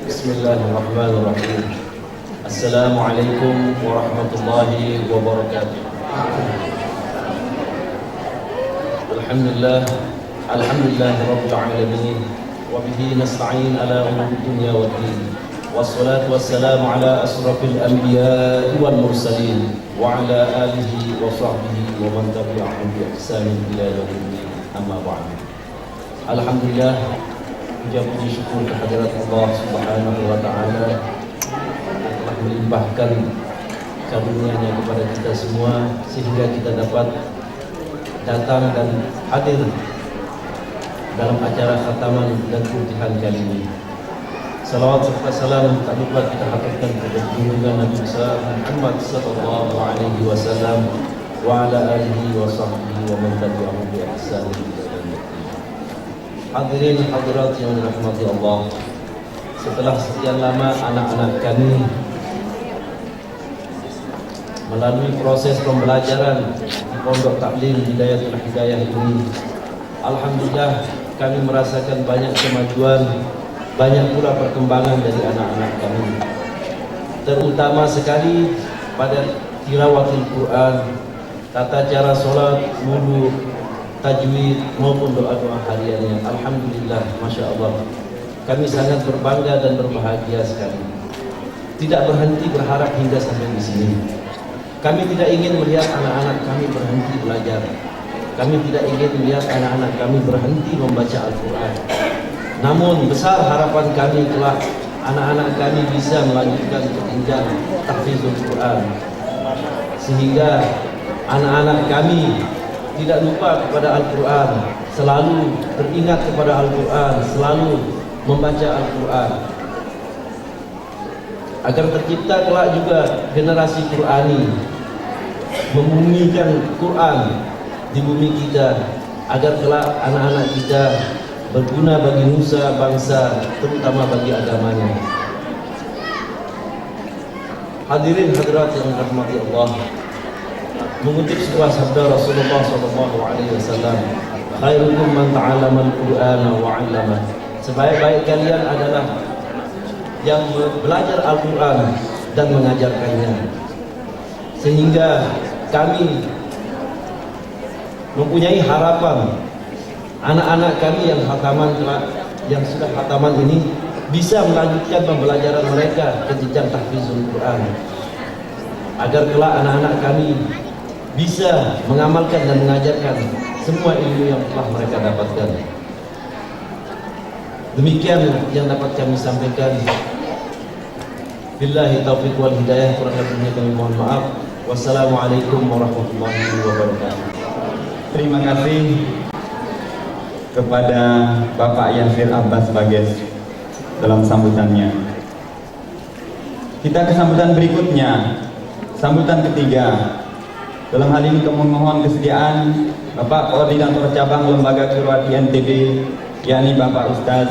Bismillahirrahmanirrahim. Assalamualaikum warahmatullahi wabarakatuh. Alhamdulillah rabbil alamin wa bihi nasta'in ala umuri dunya waddin. Wassalatu wassalamu ala asrafil anbiya'i wal mursalin wa ala alihi wa sahbihi wa man tabi'ahum bi ihsanin ila yaumiddin. Amma ba'd. Alhamdulillah, puji syukur kehadirat Allah Subhanahu wa taala telah melimpahkan karunia-Nya kepada kita semua sehingga kita dapat datang dan hadir dalam acara khataman dan putihan kali ini. Salawat serta salam tak lupa kita haturkan kepada junjungan Nabi besar Muhammad sallallahu alaihi wasallam wa ala alihi wa sahbihi wa man tabi'ahum bi ihsan ila yaumil din. Hadirin hadirat yang dirahmati Allah, setelah sekian lama anak-anak kami melalui proses pembelajaran di Pondok Taklim Hidayatul Hidayah ini, alhamdulillah kami merasakan banyak kemajuan, banyak pula perkembangan dari anak-anak kami. Terutama sekali pada tilawatul Quran, tata cara sholat, wudu, tajwid maupun doa-doa hariannya. Alhamdulillah, masya Allah, kami sangat berbangga dan berbahagia sekali. Tidak berhenti berharap hingga sampai di sini. Kami tidak ingin melihat anak-anak kami berhenti belajar. Kami tidak ingin melihat anak-anak kami berhenti membaca Al-Quran. Namun besar harapan kami kelak anak-anak kami bisa melanjutkan ke jenjang tahfizul Quran, sehingga anak-anak kami tidak lupa kepada Al-Quran, selalu teringat kepada Al-Quran, selalu membaca Al-Quran, agar tercipta kelak juga generasi Qurani, membumikan Quran di bumi kita, agar kelak anak-anak kita berguna bagi nusa bangsa, terutama bagi agamanya. Hadirin hadirat yang dirahmati Allah, mengutip sebuah sabda Rasulullah SAW, khairukum man ta'allama al-Qur'ana wa 'allama. Sebaik-baik kalian adalah yang belajar Al-Quran dan mengajarkannya. Sehingga kami mempunyai harapan anak-anak kami yang khataman, yang sudah khataman ini bisa melanjutkan pembelajaran mereka ke jenjang tahfizul Quran, agar kelak anak-anak kami bisa mengamalkan dan mengajarkan semua ilmu yang telah mereka dapatkan. Demikian yang dapat kami sampaikan. Billahi taufiq wal hidayah, kurang lebihnya kami mohon maaf. Wassalamualaikum warahmatullahi wabarakatuh. Terima kasih kepada Bapak Yasir Abbas Bages dalam sambutannya. Kita ke sambutan berikutnya, sambutan ketiga. Dalam hal ini kami mohon kesediaan Bapak Koordinator Cabang Lembaga Qiraat INTB, yakni Bapak Ustaz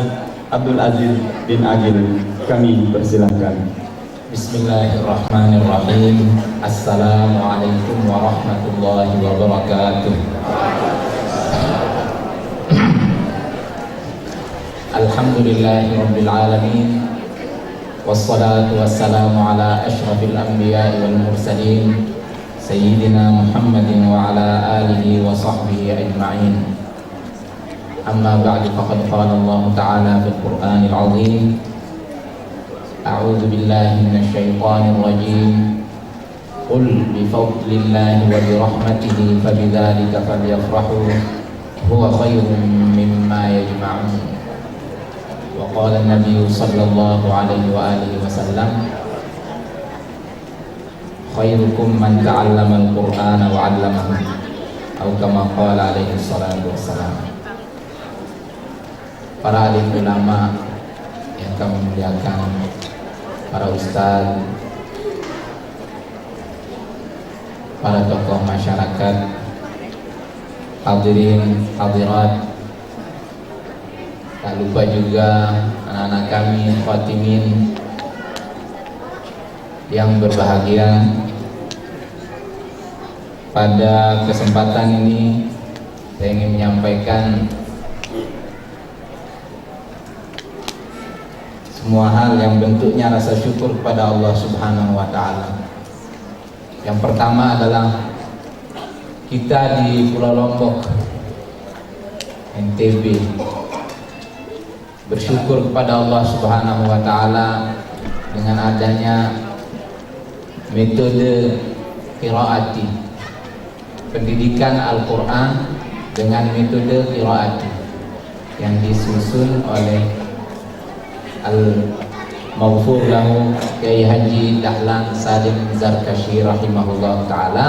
Abdul Aziz bin Agil. Kami persilahkan. Bismillahirrahmanirrahim. Assalamualaikum warahmatullahi wabarakatuh. Alhamdulillahi rabbil alamin. Wassalatu wassalamu ala ashrafil anbiya'i wal mursalin, Sayyidina Muhammadin wa ala alihi wa sahbihi ajma'in. Amma ba'du, faqad qala Allah ta'ala fil Qur'anil 'azim, A'udzu billahi minasyaitonir rajim. Qul bi fadlillahi wa bi rahmatihi fabidzalika falyafrahu huwa khairum mimma yajma'un. Wa qala an-nabiy sallallahu alaihi wa alihi wasallam, khairukum man ta'allama al-Qur'ana wa 'allamahu, atau kama qala alaihi salatu wassalam. Para alim ulama yang kami muliakan, para ustaz, para tokoh masyarakat, hadirin, hadirat, tak lupa juga anak-anak kami khatimin yang berbahagia. Pada kesempatan ini saya ingin menyampaikan semua hal yang bentuknya rasa syukur kepada Allah Subhanahu wa Ta'ala. Yang pertama adalah kita di Pulau Lombok, NTB, bersyukur kepada Allah Subhanahu wa Ta'ala dengan adanya metode qiraati, pendidikan Al-Quran dengan metode qiraati yang disusun oleh Al-Maghfur lahu Kiai Haji Dahlan Salim Zarkashi rahimahullah ta'ala,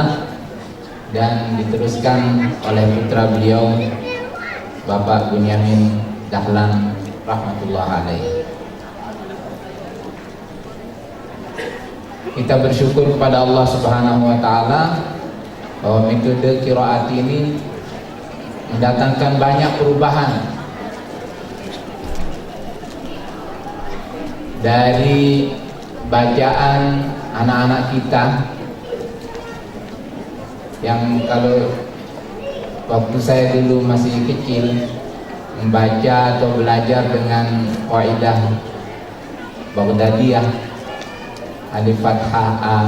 dan diteruskan oleh putra beliau Bapak Bunyamin Dahlan rahmatullah alaih. Kita bersyukur kepada Allah Subhanahu wa Ta'ala bahwa metode qiraat ini mendatangkan banyak perubahan dari bacaan anak-anak kita yang kalau waktu saya dulu masih kecil membaca atau belajar dengan kaidah Baghdadiyah, alif fathah a,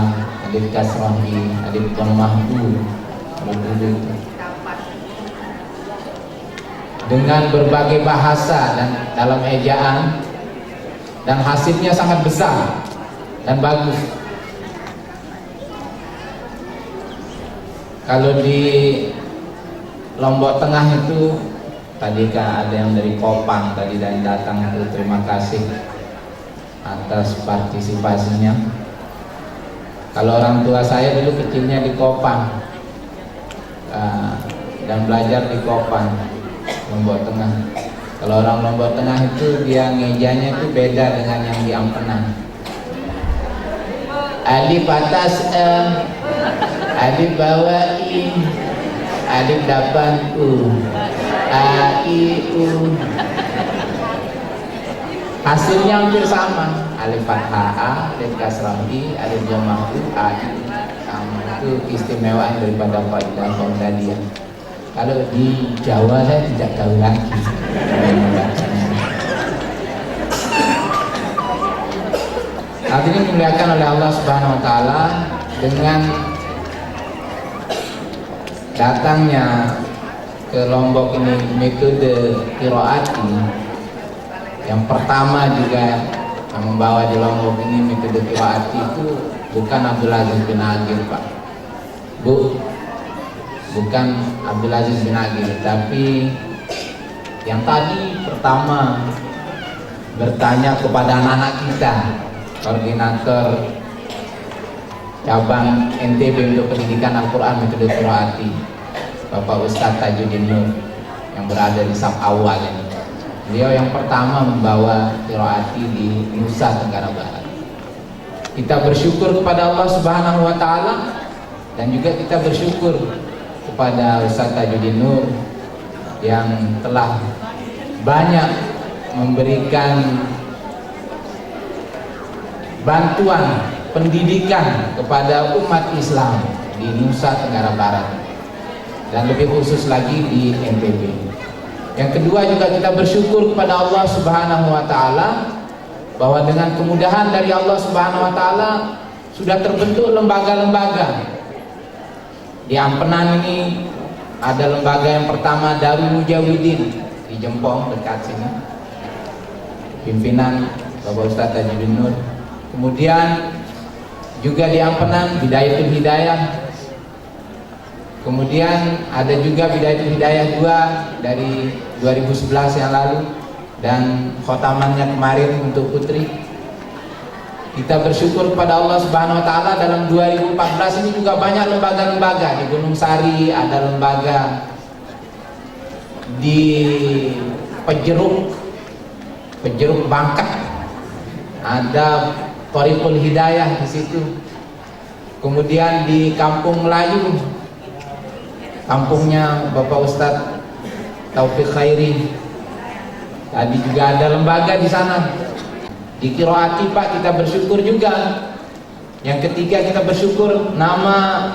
alif kasrah i, alif dhammah u, dengan berbagai bahasa dan dalam ejaan, dan hasilnya sangat besar dan bagus. Kalau di Lombok Tengah itu tadi kan ada yang dari Kopang tadi dan datang itu, terima kasih atas partisipasinya. Kalau orang tua saya dulu kecilnya di Kopang dan belajar di Kopang, Lombok Tengah. Kalau orang Lombok Tengah itu dia ngejanya itu beda dengan yang di Ampenan. Alif atas alif bawah i, alif depan u, a i u. Hasilnya hampir sama. Alif fathah a, alif kasrah i, alif dhammah u, a i. Itu keistimewaan daripada kaidah Baghdadiyah. Kalau di Jawa saya tidak tahu lagi. Hal ini dimuliakan oleh Allah Subhanahu wa Ta'ala dengan datangnya ke Lombok ini metode qiraati. Yang pertama juga yang membawa di Lombok ini metode qiraati itu bukan Abdul Aziz bin Agil, Pak. Bukan Abdul Aziz bin Agil, tapi yang tadi pertama bertanya kepada anak-anak kita, koordinator cabang NTB untuk pendidikan Al-Quran metode qiraati, Bapak Ustadz Tajuddin Nur yang berada di saf awal ini. Beliau yang pertama membawa qiraati di Nusa Tenggara Barat. Kita bersyukur kepada Allah Subhanahu wa Ta'ala, dan juga kita bersyukur kepada Ustadz Tajuddin Nur yang telah banyak memberikan bantuan pendidikan kepada umat Islam di Nusa Tenggara Barat, dan lebih khusus lagi di NTB. Yang kedua juga kita bersyukur kepada Allah Subhanahu wa Ta'ala bahwa dengan kemudahan dari Allah Subhanahu wa Ta'ala sudah terbentuk lembaga-lembaga. Di Ampenan ini ada lembaga yang pertama, Darul Mujawidin di Jempong dekat sini, pimpinan Bapak Ustadz Tajuddin Nur. Kemudian juga di Ampenan Bidayatul Hidayah. Kemudian ada juga Bidayatul Hidayah 2 dari 2011 yang lalu, dan khotamannya kemarin untuk putri. Kita bersyukur kepada Allah Subhanahu wa Ta'ala dalam 2014 ini juga banyak lembaga-lembaga. Di Gunung Sari ada lembaga, di Pejeruk Bangka ada Thariqul Hidayah di situ. Kemudian di Kampung Melayu, kampungnya Bapak Ustadz Taufik Khairi, tadi juga ada lembaga di sana. Di Qiraat Pak kita bersyukur juga. Yang ketiga kita bersyukur nama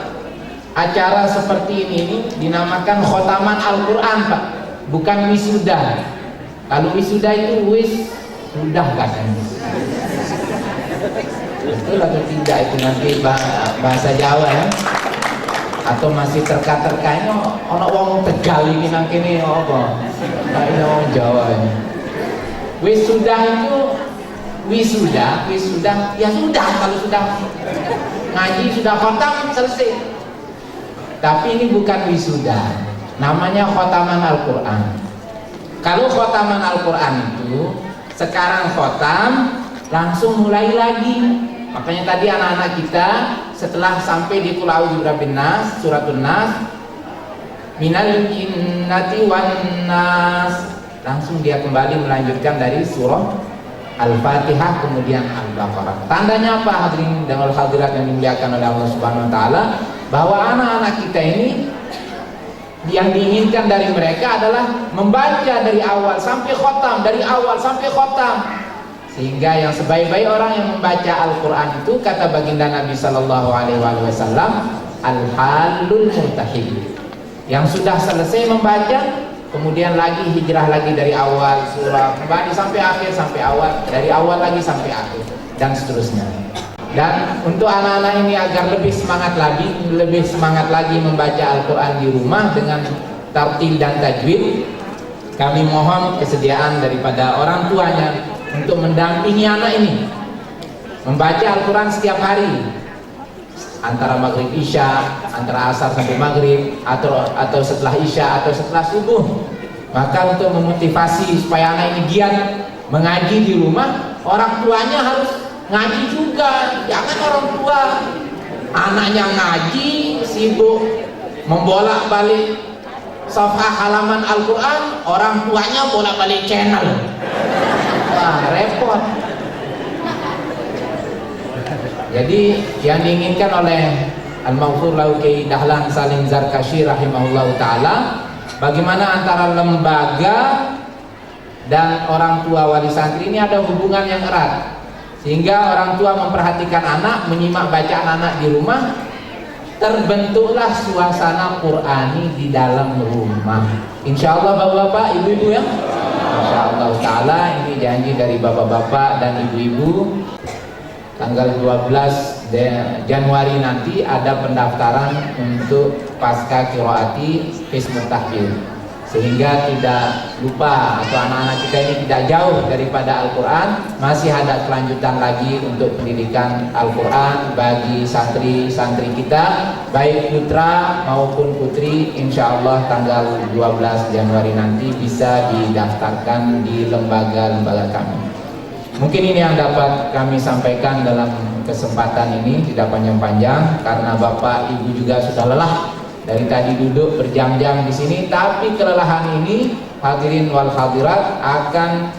acara seperti ini dinamakan khotaman Al-Quran Pak, bukan wisuda. Kalau wisuda itu sudah katanya. Betul atau tidak itu nanti bahasa Jawa ya, atau masih terka-terkanya ono wong Tegal ini nang kene apa? Nah, ini wong Jawa ini. Wisuda itu wisuda ya sudah, kalau sudah ngaji sudah khotam selesai. Tapi ini bukan wisuda, namanya khotaman Al-Quran. Kalau khotaman Al-Quran itu sekarang khotam langsung mulai lagi. Makanya tadi anak-anak kita setelah sampai di Qul a'udzu birabbin nas, suratun nas, minal jinnati wan nas, langsung dia kembali melanjutkan dari surah Al-Fatihah kemudian Al-Baqarah. Tandanya apa hadirin dan hadirat yang dimuliakan oleh Allah Subhanahu wa taala, bahwa anak-anak kita ini yang diinginkan dari mereka adalah membaca dari awal sampai khotam, dari awal sampai khotam. Sehingga yang sebaik-baik orang yang membaca Al-Quran itu, kata baginda Nabi Sallallahu Alaihi Wasallam, al-halul muntahib, yang sudah selesai membaca kemudian lagi hijrah lagi dari awal surah kembali sampai akhir, sampai awal, dari awal lagi sampai akhir, dan seterusnya. Dan untuk anak-anak ini agar lebih semangat lagi membaca Al-Quran di rumah dengan tartil dan tajwid, kami mohon kesediaan daripada orang tuanya untuk mendampingi anak ini membaca Al-Quran setiap hari, antara maghrib isya, antara asar sampai maghrib, atau setelah isya atau setelah subuh. Maka untuk memotivasi supaya anak ini giat mengaji di rumah, orang tuanya harus ngaji juga. Jangan orang tua anaknya ngaji sibuk membolak-balik safhah halaman Al-Quran, orang tuanya bolak-balik channel. Wah, repot. Jadi yang diinginkan oleh Al-Maghfur lahu Kiai Dahlan Salim Zarkashi rahimahullahu taala, bagaimana antara lembaga dan orang tua wali santri ini ada hubungan yang erat, sehingga orang tua memperhatikan anak, menyimak bacaan anak di rumah, terbentuklah suasana Qur'ani di dalam rumah. Insya Allah bapak-bapak, ibu-ibu ya, Insya Allah ta'ala ini janji dari bapak-bapak dan ibu-ibu. Tanggal 12 Januari nanti ada pendaftaran untuk pasca qiraati Hizbut Tahfidz, sehingga tidak lupa atau anak-anak kita ini tidak jauh daripada Al-Quran. Masih ada kelanjutan lagi untuk pendidikan Al-Quran bagi santri-santri kita, baik putra maupun putri. Insya Allah tanggal 12 Januari nanti bisa didaftarkan di lembaga-lembaga kami. Mungkin ini yang dapat kami sampaikan dalam kesempatan ini, tidak panjang-panjang karena Bapak Ibu juga sudah lelah dari tadi duduk berjam-jam di sini. Tapi kelelahan ini hadirin wal hadirat akan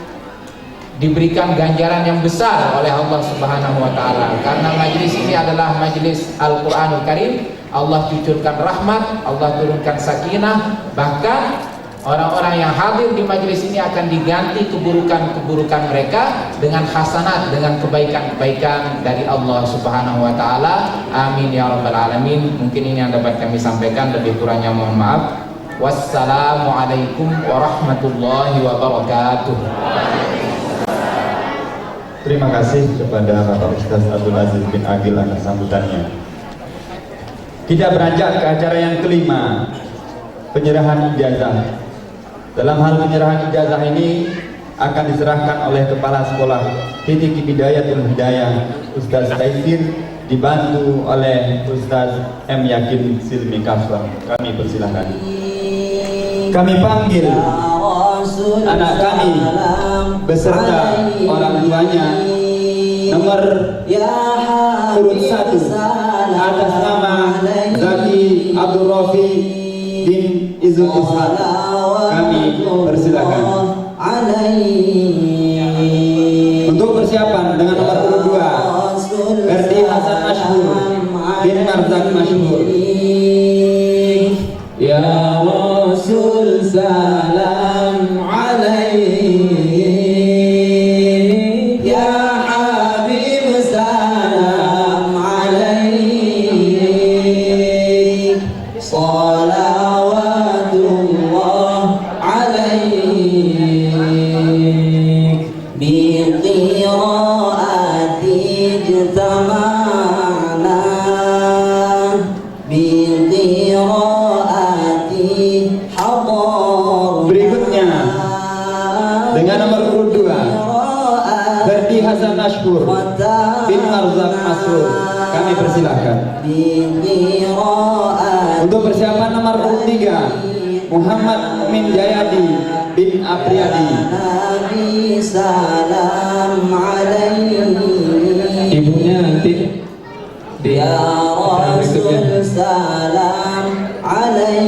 diberikan ganjaran yang besar oleh Allah Subhanahu wa taala, karena majelis ini adalah majelis Al-Qur'anul Karim. Allah cucurkan rahmat, Allah turunkan sakinah, bahkan orang-orang yang hadir di majelis ini akan diganti keburukan-keburukan mereka dengan hasanat, dengan kebaikan-kebaikan dari Allah Subhanahu wa taala. Amin ya rabbal alamin. Mungkin ini yang dapat kami sampaikan, lebih kurangnya mohon maaf. Wassalamualaikum warahmatullahi wabarakatuh. Terima kasih kepada Bapak Ustaz Abdul Aziz bin Agil atas sambutannya. Kita beranjak ke acara yang kelima, penyerahan ijazah. Dalam hal penyerahan ijazah ini akan diserahkan oleh Kepala Sekolah Titik Bidayatul Hidayah Ustaz Taisir, dibantu oleh Ustaz M. Yakin Silmi Kafwa. Kami persilahkan. Kami panggil anak kami beserta orang tuanya. Nomor urut 1 atas nama Zaki Abdul Rafi bin Izul Ishaq. Kami persilakan. Untuk persiapan dengan nomor urut 2 Ferdi Hasan Mashhur bin Hasan Ashkur bin Arzak Masrur. Kami persilahkan. Untuk persiapan nomor urut 3, Muhammad Min Jayadi bin Apriyadi. Ibunya nanti di berikutnya. Salam alaik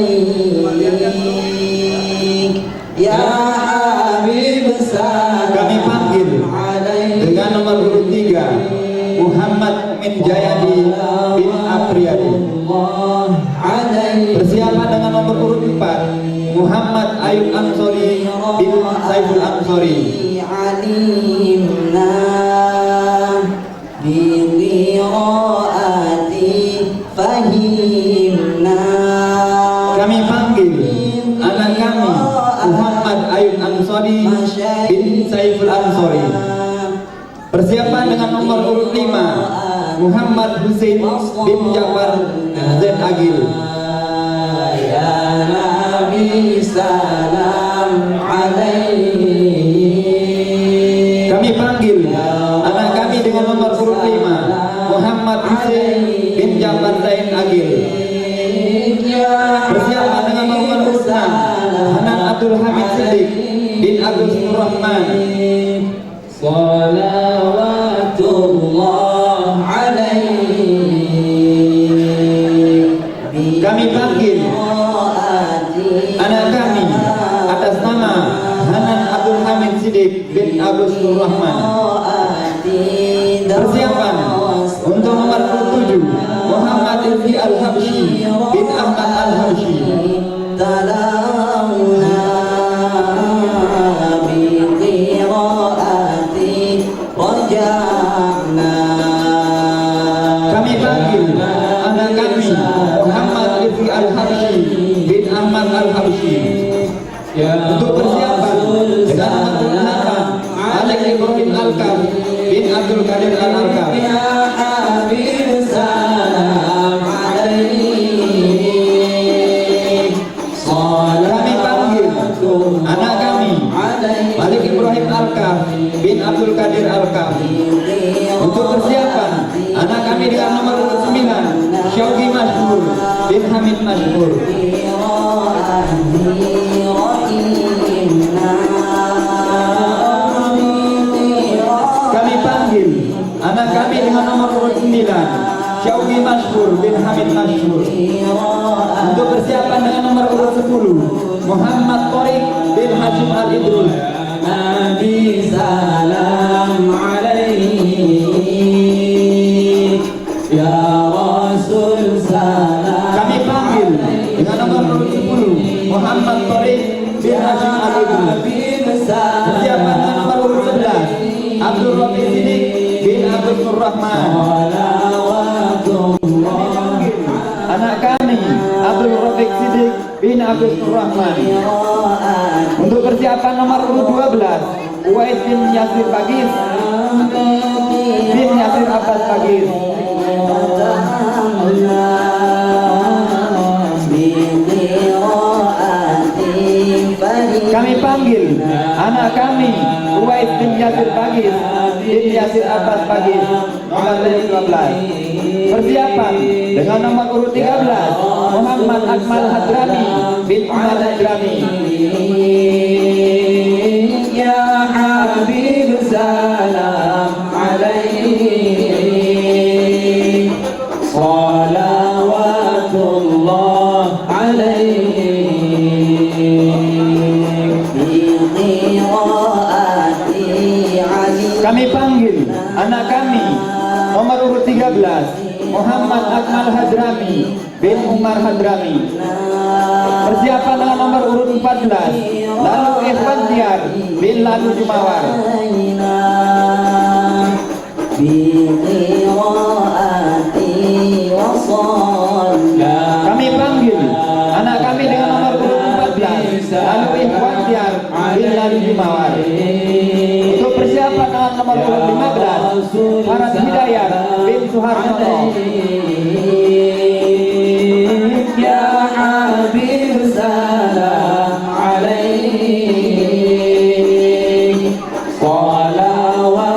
ya Habib salam. Kami panggil dengan nomor urut 3, Muhammad Min Jayadi bin Apriyadi. Persiapan dengan nomor urut 4, Muhammad Ayub Ansori bin Saiful Ansori. Alimna bi qiraati fahimna. Kami panggil anak kami Muhammad Ayub Ansori bin Saiful Ansori. Persiapan dengan nomor urut 5, Muhammad Husain bin Ja'far Zain Agil. Ya Nabi salam alaik. Kami panggil anak kami dengan nomor urut 5, Muhammad Husain bin Ja'far Zain Agil. Persiapan dengan nomor urut 6, Hanan Abdul Hamid Siddiq bin Agus Rahman. Salawatullah alaik. Kami panggil anak kami atas nama Hanan Abdul Hamid Siddiq bin Agus Rahman. Persiapan untuk nomor 7, Muhammad Ilfi Al-Habsyi bin Ahmad Al-Habsyi. Kami panggil anak kami Muhammad Ilfi Al-Habsyi bin Ahmad Al-Habsyi. Untuk persiapan dengan nomor 8, Alex Ibrahim Al-Kaf bin Abdul Qadir Al-Kaf. Kami panggil anak kami Malik Ibrahim Al-Kaf bin Abdul Qadir Al-Kaf. Untuk persiapan anak kami dengan nomor 9, Syauqi Mashhur bin Hamid Mashhur. Kami panggil anak kami dengan nomor urut 9, Syauqi Mashhur bin Hamid Mashhur. Untuk persiapan dengan nomor urut 10, Muhammad Tariq bin Hashim Al-Idrus. Nabi salam alaik ya Rasul salam. Kami panggil dengan nomor urut 10, Muhammad Tariq bin Hashim Al-Idrus. Persiapan dengan nomor urut 11, Abdul Rafi Siddiq bin Abdul Rahman. Anak kami Abdul Rafiq Siddiq bin Abdul Rahman. Untuk persiapan nomor urut 12, Uwais bin Yasir Bagis bin Yasir Abbas Bagis. Kami panggil anak kami Uwais bin Yasir Bagis bin Yasir Abbas Bagis nomor 12. Persiapan dengan nomor urut 13, Muhammad Akmal Hadrami bin Umar Hadrami. Ya Habib salam alaik. Salawatullah alaik. Kami panggil anak kami nomor urut 13, Muhammad Akmal Hadrami bin Umar Hadrami. Persiapan dengan nomor urut 14, Lalu Ikhwan Tiar bin Lalu Jumawar. Kami panggil anak kami dengan nomor urut 14, Lalu Ikhwan Tiar bin Lalu Jumawar. Untuk persiapan dengan nomor urut 15, Farad Hidayat bin Suharto. Ya Habib salam alaik. Salawatullah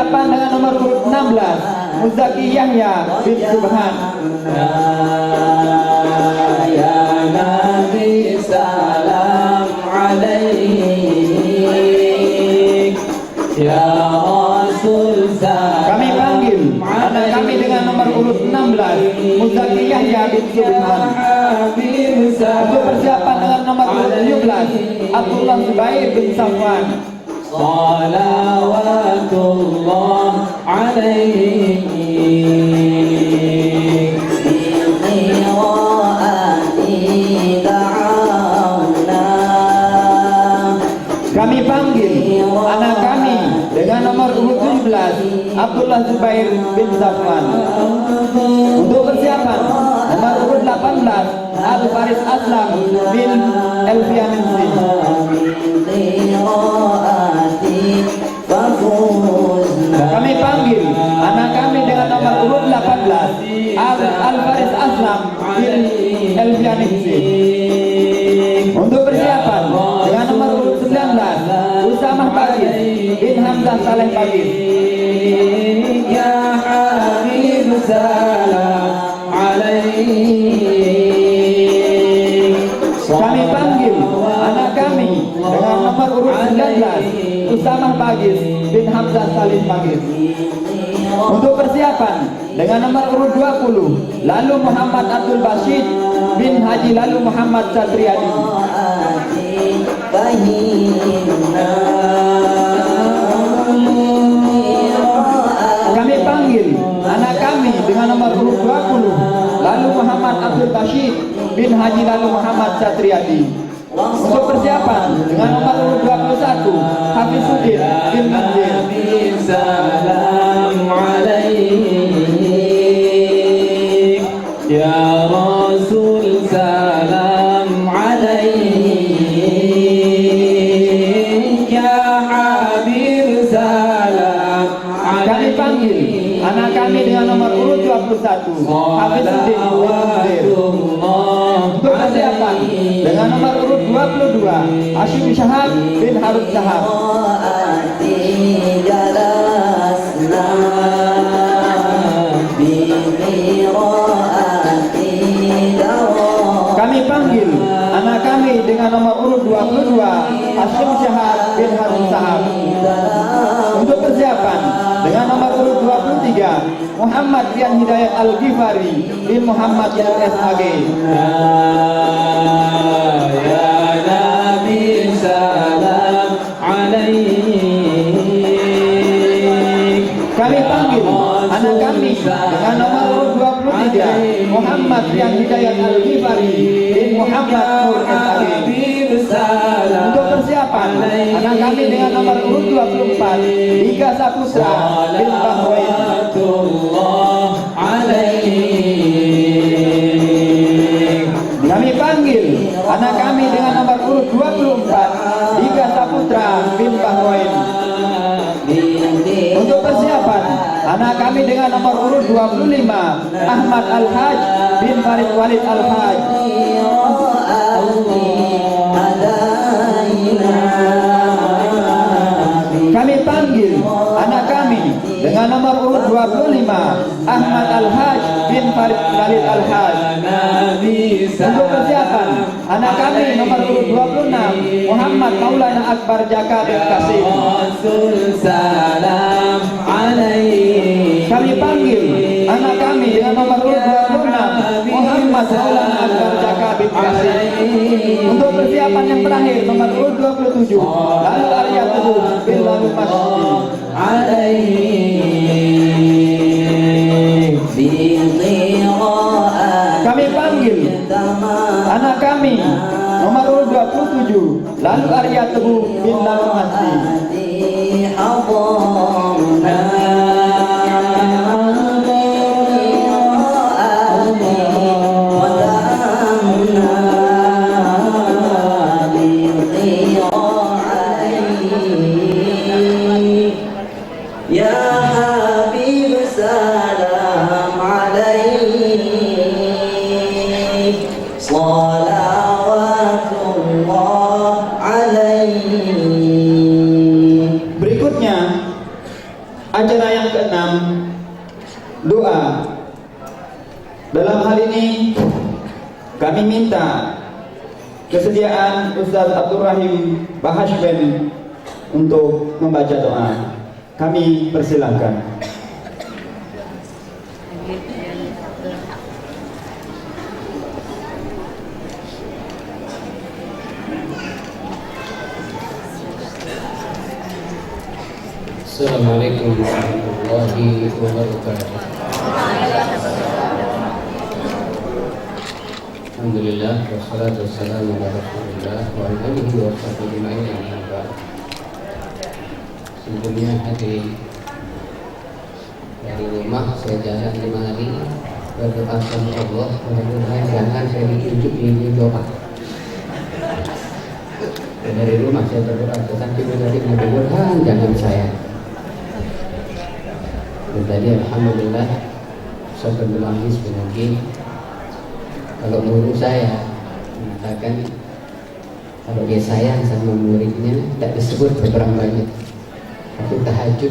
persiapan dengan nomor urut 16 Muzaki Yahya bin Subhan. Ya Nabi salam alaik, ya Rasul salam. Kami panggil anak kami dengan nomor urut 16 Muzaki Yahya bin Subhan. Untuk persiapan dengan nomor urut 17 Abdullah Zubair bin Safwan. Salawatullah alaihi Kami panggil anak kami dengan nomor urut 17 Abdullah Zubair bin Safwan. Untuk persiapan nomor urut 18 Al Faris Aslam bin Elfianensi. Kami panggil anak kami dengan nomor urut 18 Al Faris Aslam bin Elfianensi. Untuk persiapan dengan nomor urut 19 Usamah Bagis bin Hamzah Saleh Bagis. Ya Habib salam alaihi. Kami panggil anak kami dengan nomor urut 19 Usamah Bagis bin Hamzah Saleh Bagis. Untuk persiapan dengan nomor urut 20 Lalu Muhammad Abdul Bashid bin Haji Lalu Muhammad Satriadi. Kami panggil anak kami dengan nomor urut 20 Lalu Muhammad Abdul Bashid bin Haji Lalu Muhammad Satriadi. Untuk persiapan dengan nomor urut 21 Hafizuddin bin Manzir. Salam alaik, ya Rasul salam alaik, ya Habib salam alaik. Kami panggil anak kami dengan nomor urut 21 Hafizuddin bin Manzir. Untuk persiapan dengan nomor urut 22 Hashim Syahab bin Harun Syahab. Kami panggil anak kami dengan nomor urut 22 Hashim Syahab bin Harun Syahab. Untuk persiapan dengan nomor urut 23 Muhammad Rian Hidayat Al-Ghifari bin Muhammad SAG. Ya Nabi salam alaik. Kami panggil anak kami dengan nomor urut 23 Muhammad Rian Hidayat Al-Ghifari bin Muhammad Nur SAG. Untuk persiapan anak kami dengan nomor urut 24 Liga Saputra bin Bahrain. Kami panggil anak kami dengan nomor urut 24 Liga Saputra bin Bahrain. Untuk persiapan anak kami dengan nomor urut 25 Ahmad Al-Haj bin Farid Walid Al-Haj. Kami panggil anak kami dengan nomor urut 25 Ahmad Al-Haj bin Farid Walid Al-Haj. Untuk persiapan anak kami nomor urut 26 Muhammad Maulana Akbar Jaka bin Qasim. Kami panggil anak kami dengan nomor urut 26 Muhammad Maulana Akbar Jaka bin Qasim. Untuk persiapan yang terakhir nomor urut 27 Lalu Arya Teguh bin Lalu Masjid. Kami panggil anak kami nomor urut 27 Lalu Arya Teguh bin Lalu Masjid. Berikutnya acara yang keenam, doa. Dalam hal ini kami minta kesediaan Ustaz Abdul Rahim Bahashben untuk membaca doa. Kami persilahkan. Assalamualaikum warahmatullahi wabarakatuh. Alhamdulillah wassalatu wassalamu ala Rasulillah wa ala alihi wa sahbihi ajma'in. Sebelumnya hadirin, dari rumah saya jalan 5 hari berdoa sama Allah, mudah-mudahan jangan saya ditunjuk di doa. Dan dari rumah saya berdoa ke samping tadi, mudah-mudahan jangan saya. Dan tadi alhamdulillah Ustaz Abdul Aziz bin Hakim, kalau guru saya mengatakan kalau dia sayang sama muridnya tak disebut berperang banyak, tapi tahajud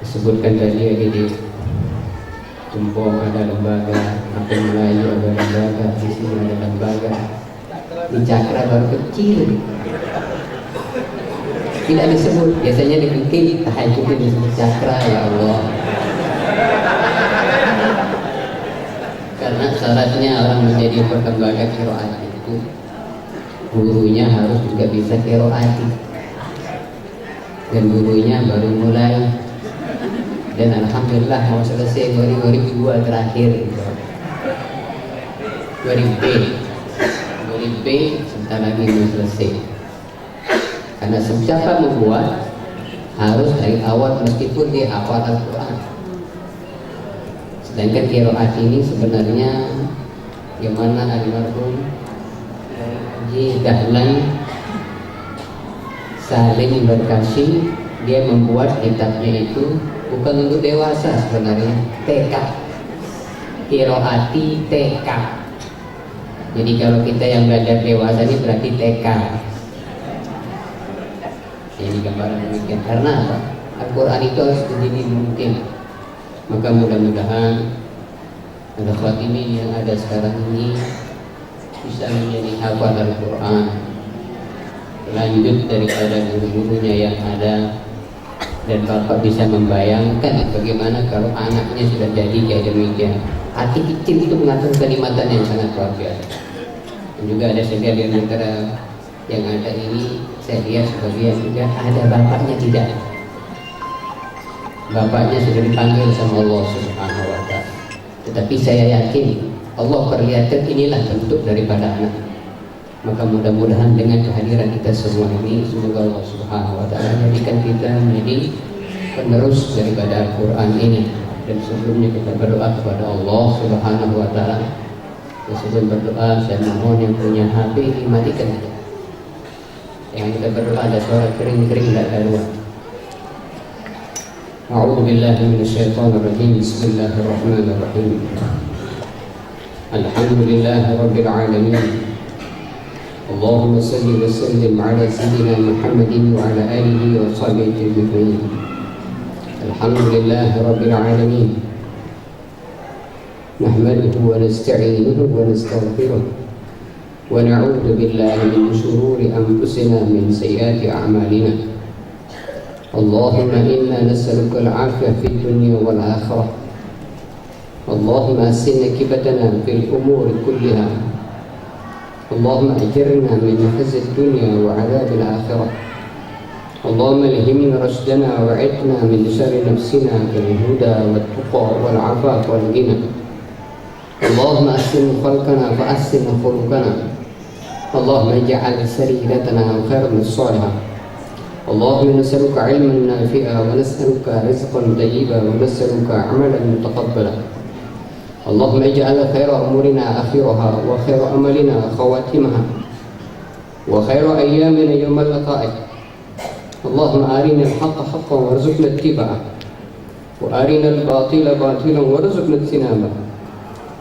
disebutkan tadi di Tumpong ada lembaga, Kampung Melayu ada lembaga, di sini ada lembaga, di Cakra baru kecil tidak disebut, biasanya di tahajud disebut Cakra. Ya Allah, karena syaratnya orang menjadi perkembangan qiraat itu gurunya harus juga bisa qiraat, dan gurunya baru mulai, dan alhamdulillah mau selesai 2002 terakhir, 2000B sebentar lagi mau selesai. Karena siapa membuat harus dari awal meskipun dia hafal Al-Quran. Sedangkan qiraat ini sebenarnya yang mana almarhum Haji Dahlan Salim Berkasi, dia membuat kitabnya itu bukan untuk dewasa sebenarnya, TK, qiraati TK. Jadi kalau kita yang belajar dewasa ini berarti TK. Ini gambaran demikian. Karena apa? Al-Quran itu harus sedini mungkin. Maka mudah-mudahan akhwat ini yang ada sekarang ini bisa menjadi hafal Al-Quran, lanjut daripada guru-gurunya yang ada, dan bapak bisa membayangkan bagaimana kalau anaknya sudah jadi kayak demikian. Hati kecil itu mengatur kenikmatan yang sangat luar biasa. Dan juga ada sebagian antara yang ada ini, saya lihat sebagian juga ada bapaknya tidak. Bapaknya sudah dipanggil sama Allah Subhanahu wa ta'ala. Tetapi saya yakin Allah perlihatkan inilah bentuk daripada anak. Maka mudah-mudahan dengan kehadiran kita semua ini, semoga Allah Subhanahu wa ta'ala jadikan kita menjadi penerus daripada Al-Quran ini. Dan sebelumnya kita berdoa kepada Allah Subhanahu wa ta'ala. Dan sebelum berdoa saya mohon yang punya HP dimatikan aja. Yang kita berdoa ada suara kering-kering tidak keluar. A'udzu billahi minasyaitonir rajim. Bismillahirrahmanirrahim. Alhamdulillahirabbil alamin. Allahumma shalli wa sallim ala sayyidina Muhammadin wa ala alihi wa sahbihi ajma'in. Alhamdulillahirabbil alamin. Nahmaduhu wa nasta'inuhu wa nastaghfiruh. ونعوذ بالله من شرور أنفسنا من سيئات أعمالنا. اللهم إنا نسألك العافية في الدنيا والآخرة. اللهم أحسن عاقبتنا في الأمور كلها. اللهم أجرنا من خزي الدنيا وعذاب الآخرة. اللهم ألهمنا رشدنا وعدنا من شر نفسنا بالهدى والتقى والعفاف والغنى. اللهم أحسن خلقنا فأحسن خلقنا. اللهم اجعل سريرتنا خيرا صالحا. اللهم نسألك علما نافعا ونسألك رزقا طيبا ونسألك عملا متقبلا. اللهم اجعل خير أمورنا آخرها وخير أملنا خواتمها وخير أيامنا يوم اللقائك. اللهم أرنا الحق حقا وارزقنا اتباعه وأرنا الباطل باطلا وارزقنا اجتنابه.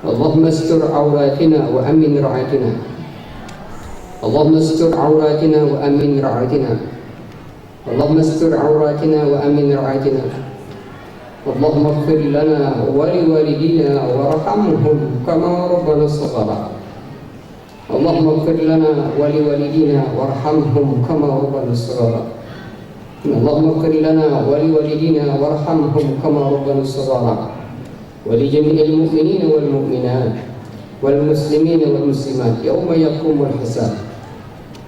اللهم استر عوراتنا وأمن رعاتنا. اللهم استر عوراتنا وأمن رعاتنا. اللهم استر عوراتنا وأمن روعاتنا اللهم اغفر لنا ولوالدينا وارحمهم كما ربنا صغارا اللهم اغفر لنا ولوالدينا وارحمهم كما ربنا صغارا اللهم اغفر لنا ولوالدينا وارحمهم كما ربنا صغارا ولجميع المؤمنين والمؤمنات والمسلمين والمسلمات يوم يقوم الحساب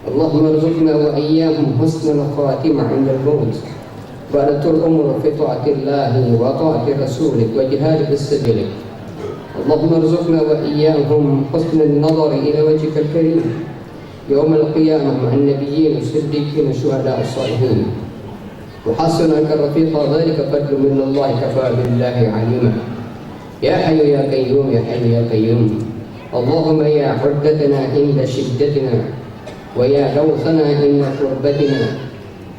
اللهم ارزقنا وإياهم حسن الخاتمة عند الموت بعد طول العمر في طاعة الله وطاعة رسولك وجهاد في سبيلك اللهم ارزقنا وإياهم حسن النظر إلى وجهك الكريم يوم القيامة مع النبيين والصديقين والشهداء الصالحين وحسن الرفيق ذلك فضل من الله كفى بالله عليما يا حي يا قيوم يا حي يا قيوم اللهم يا عدتنا عند شدتنا ويا غوثنا عند كربتنا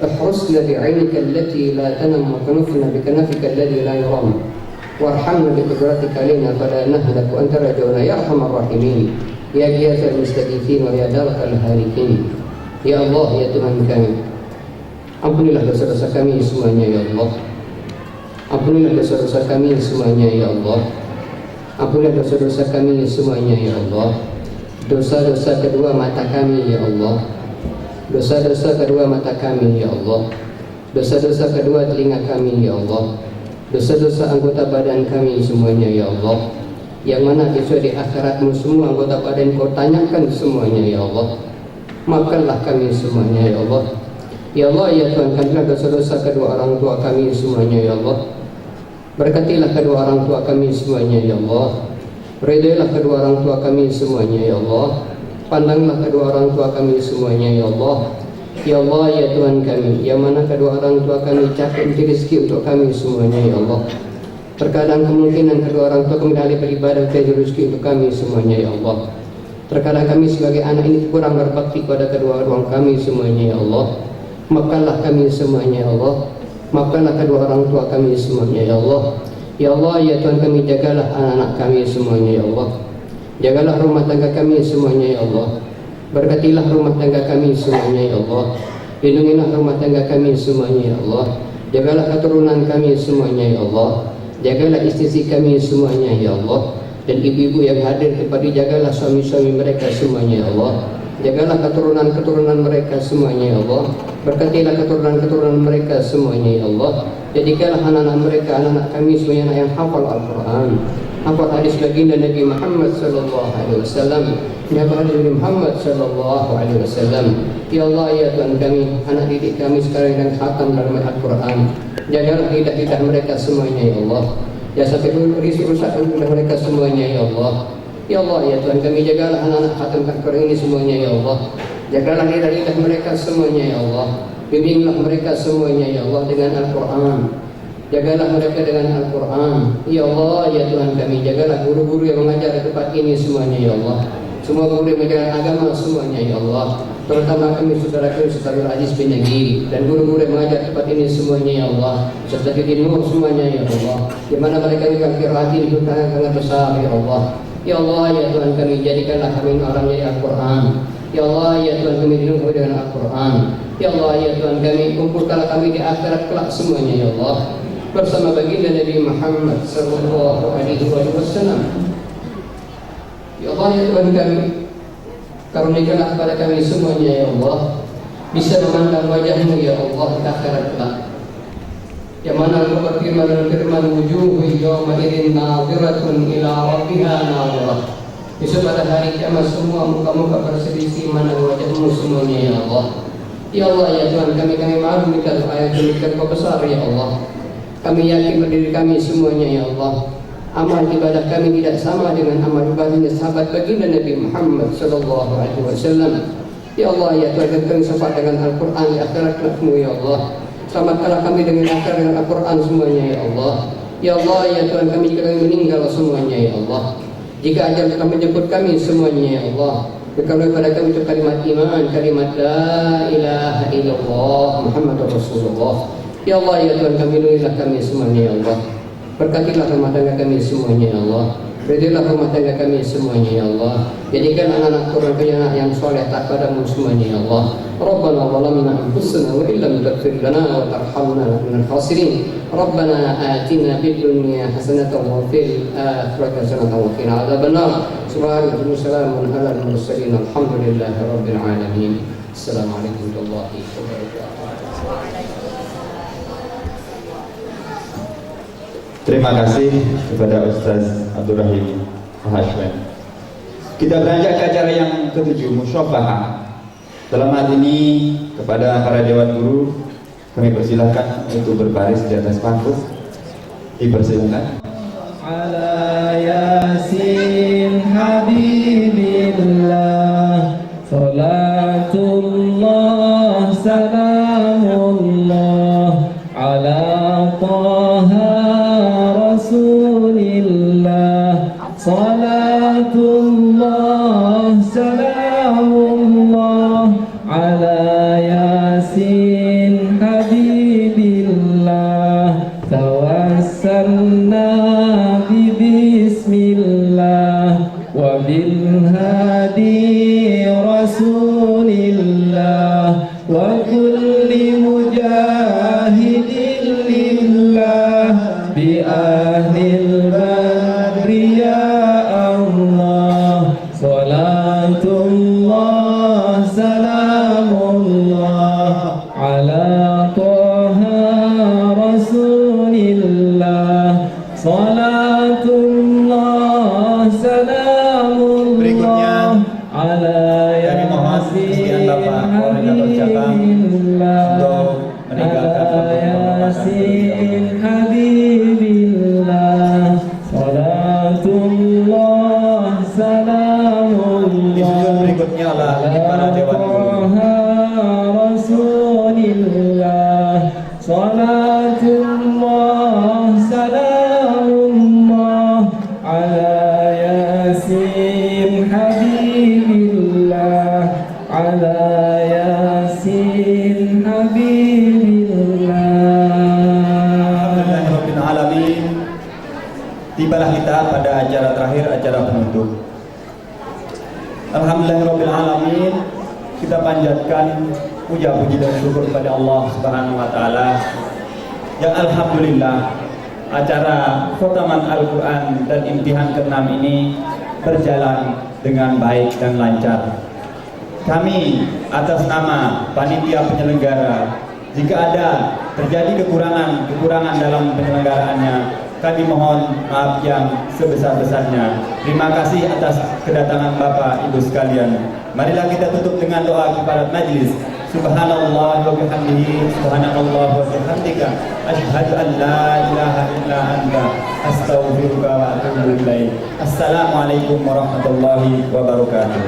احرسنا بعينك التي لا تنم وكنفنا بكنفك الذي لا يرام وارحمنا بقدرتك علينا فلا نهلك وانت رجونا يا ارحم الراحمين يا غياث المستغيثين ويا دارك الهالكين يا الله يا Tuhan kami, ampunilah dosa-dosa kami semuanya ya Allah. Ampunilah dosa-dosa kami semuanya ya Allah. Ampunilah dosa-dosa kami semuanya ya Allah. Dosa-dosa kedua mata kami ya Allah. Dosa-dosa kedua mata kami ya Allah. Dosa-dosa kedua telinga kami ya Allah. Dosa-dosa anggota badan kami semuanya ya Allah. Yang mana besok di akhiratmu semua anggota badan kau tanyakan semuanya ya Allah. Maafkanlah kami semuanya ya Allah. Ya Allah ya Tuhan, ampunilah dosa-dosa kedua orang tua kami semuanya ya Allah. Berkatilah kedua orang tua kami semuanya ya Allah. Ridailah kedua orang tua kami semuanya ya Allah. Pandanglah kedua orang tua kami semuanya ya Allah. Ya Allah ya Tuhan kami, yang mana kedua orang tua kami cakup rezeki untuk kami semuanya ya Allah. Terkadang kemungkinan kedua orang tua kami alih beribadah ke rezeki untuk kami semuanya ya Allah. Terkadang kami sebagai anak ini kurang berbakti kepada kedua orang kami semuanya ya Allah. Maafkanlah kami semuanya ya Allah. Maafkanlah kedua orang tua kami semuanya ya Allah. Ya Allah ya Tuhan kami, jagalah anak-anak kami semuanya ya Allah. Jagalah rumah tangga kami semuanya ya Allah. Berkatilah rumah tangga kami semuanya ya Allah. Lindungilah rumah tangga kami semuanya ya Allah. Jagalah keturunan kami semuanya ya Allah. Jagalah istri kami semuanya ya Allah. Dan ibu-ibu yang hadir kepada, jagalah suami-suami mereka semuanya ya Allah. Jagalah keturunan-keturunan mereka semuanya ya Allah. Berkatilah keturunan-keturunan mereka semuanya ya Allah. Jadikanlah anak-anak mereka, anak-anak kami semuanya anak yang hafal Al-Quran, hafal hadis baginda Nabi Muhammad sallallahu alaihi wasallam, hafal hadis Nabi Muhammad sallallahu alaihi wasallam. Ya Allah ya Tuhan kami, anak didik kami sekarang yang khatam dalam Al-Quran, jagalah lidah-lidah mereka semuanya ya Allah. Ya sampai rusak mereka semuanya ya Allah. Ya Allah ya Tuhan kami, jagalah anak-anak khatam Al-Quran ini semuanya ya Allah. Jagalah lidah-lidah mereka semuanya ya Allah. Bimbinglah mereka semuanya ya Allah dengan Al-Quran. Jagalah mereka dengan Al-Quran. Ya Allah ya Tuhan kami, jagalah guru-guru yang mengajar di tempat ini semuanya ya Allah. Semua guru yang mengajar agama semuanya ya Allah. Terutama kami saudara kami Ustaz Aziz bin Nagiri dan guru-guru yang mengajar tempat ini semuanya ya Allah. Ustaz Nur semuanya ya Allah. Di mana mereka yang qiraat ini sangat besar ya Allah. Ya Allah ya Tuhan kami, jadikanlah kami orang yang Al-Quran. Ya Allah ya Tuhan kami dilindungi dengan Al-Quran. Ya Allah ya Tuhan kami, kumpulkanlah kami di akhirat kelak semuanya ya Allah, bersama baginda Nabi Muhammad sallallahu alaihi wasallam. Ya Allah ya Tuhan kami, karuniakanlah kepada kami semuanya ya Allah, bisa memandang wajah-Mu ya Allah di akhirat kelak. Yang mana Engkau berfirman wujuhu yawma idzin nadhiratun ila rabbiha nadhirah. Besok pada hari kiamat semua muka-muka berselisih memandang wajah-Mu semuanya ya Allah. Ya Allah ya Tuhan kami malu minta doa yang demikian besar ya Allah. Kami yakin berdiri kami semuanya ya Allah, amal ibadah kami tidak sama dengan amal ibadah sahabat baginda Nabi Muhammad sallallahu alaihi wasallam. Ya Allah ya Tuhan kami syafaat dengan Al-Quran di akhirat kelak-Mu ya Allah. Selamatkanlah kami dengan akhirat dengan Al-Quran semuanya ya Allah. Ya Allah ya Tuhan kami, jika kami meninggal semuanya ya Allah, jika ajal telah menjemput kami semuanya ya Allah, berkabullah pada kami itu kalimat iman, kalimat la ilaha illallah Muhammadur Rasulullah. Ya Allah ya Tuhan kami, lindungilah kami semuanya ya Allah. Berkatilah rumah tangga kami semuanya ya Allah. Berilah rumah tangga kami semuanya ya Allah. Jadikan anak-anak turun yang soleh tak padamu semuanya ya Allah. Rabbana zalamna anfusana wa illam taghfir lana wa tarhamna lanakunanna khasirin. Rabbana atina fid dunya hasanatan wa fil akhirati hasanatan wa qina adzabannar. Subhanaka wa salamun alal mursalin. Alhamdulillahi rabbil alamin. Assalamualaikum warahmatullahi wabarakatuh. Terima kasih kepada Ustaz Abdul Rahim Hashim. Kita beranjak ke acara yang ke-7, musyafahah. Dalam hal ini kepada para dewan guru kami persilahkan untuk berbaris di atas panggung. Dipersilakan. Ala Yasin Habibillah, salatullah salamullah ala Taha Rasulillah, salatullah salamullah ala Yasin Habibillah, tawassalna bi bismillah wa bil hadi Rasulillah wa kulli mujahidin lillah bi ahlil badri ya Allah, salatullah salamullah ala Taha Rasulillah, salatullah salamullah ala Yasin Habibillah, salatullah salamullah. Di sujud berikutnya adalah para dewan guru. Rasulillah, salatullah salamullah ala Yasin Habibillah, ala Yasin Habibillah. Alhamdulillahirabbil alamin. Tibalah kita pada acara terakhir, acara penutup. Alhamdulillahirabbil alamin. Kita panjatkan puja-puji dan syukur kepada Allah Subhanahu wa taala. Yang alhamdulillah acara khotaman Al-Qur'an dan imtihan ke-6 ini berjalan dengan baik dan lancar. Kami atas nama panitia penyelenggara, jika ada terjadi kekurangan dalam penyelenggaraannya, kami mohon maaf yang sebesar-besarnya. Terima kasih atas kedatangan Bapak Ibu sekalian. Marilah kita tutup dengan doa kepada majlis. Subhanallah wa bihamdihi, subhanallah wa bihamdika, asyhadu an la ilaha illa anta, astaghfiruka wa atubu ilaik. Assalamualaikum warahmatullahi wabarakatuh.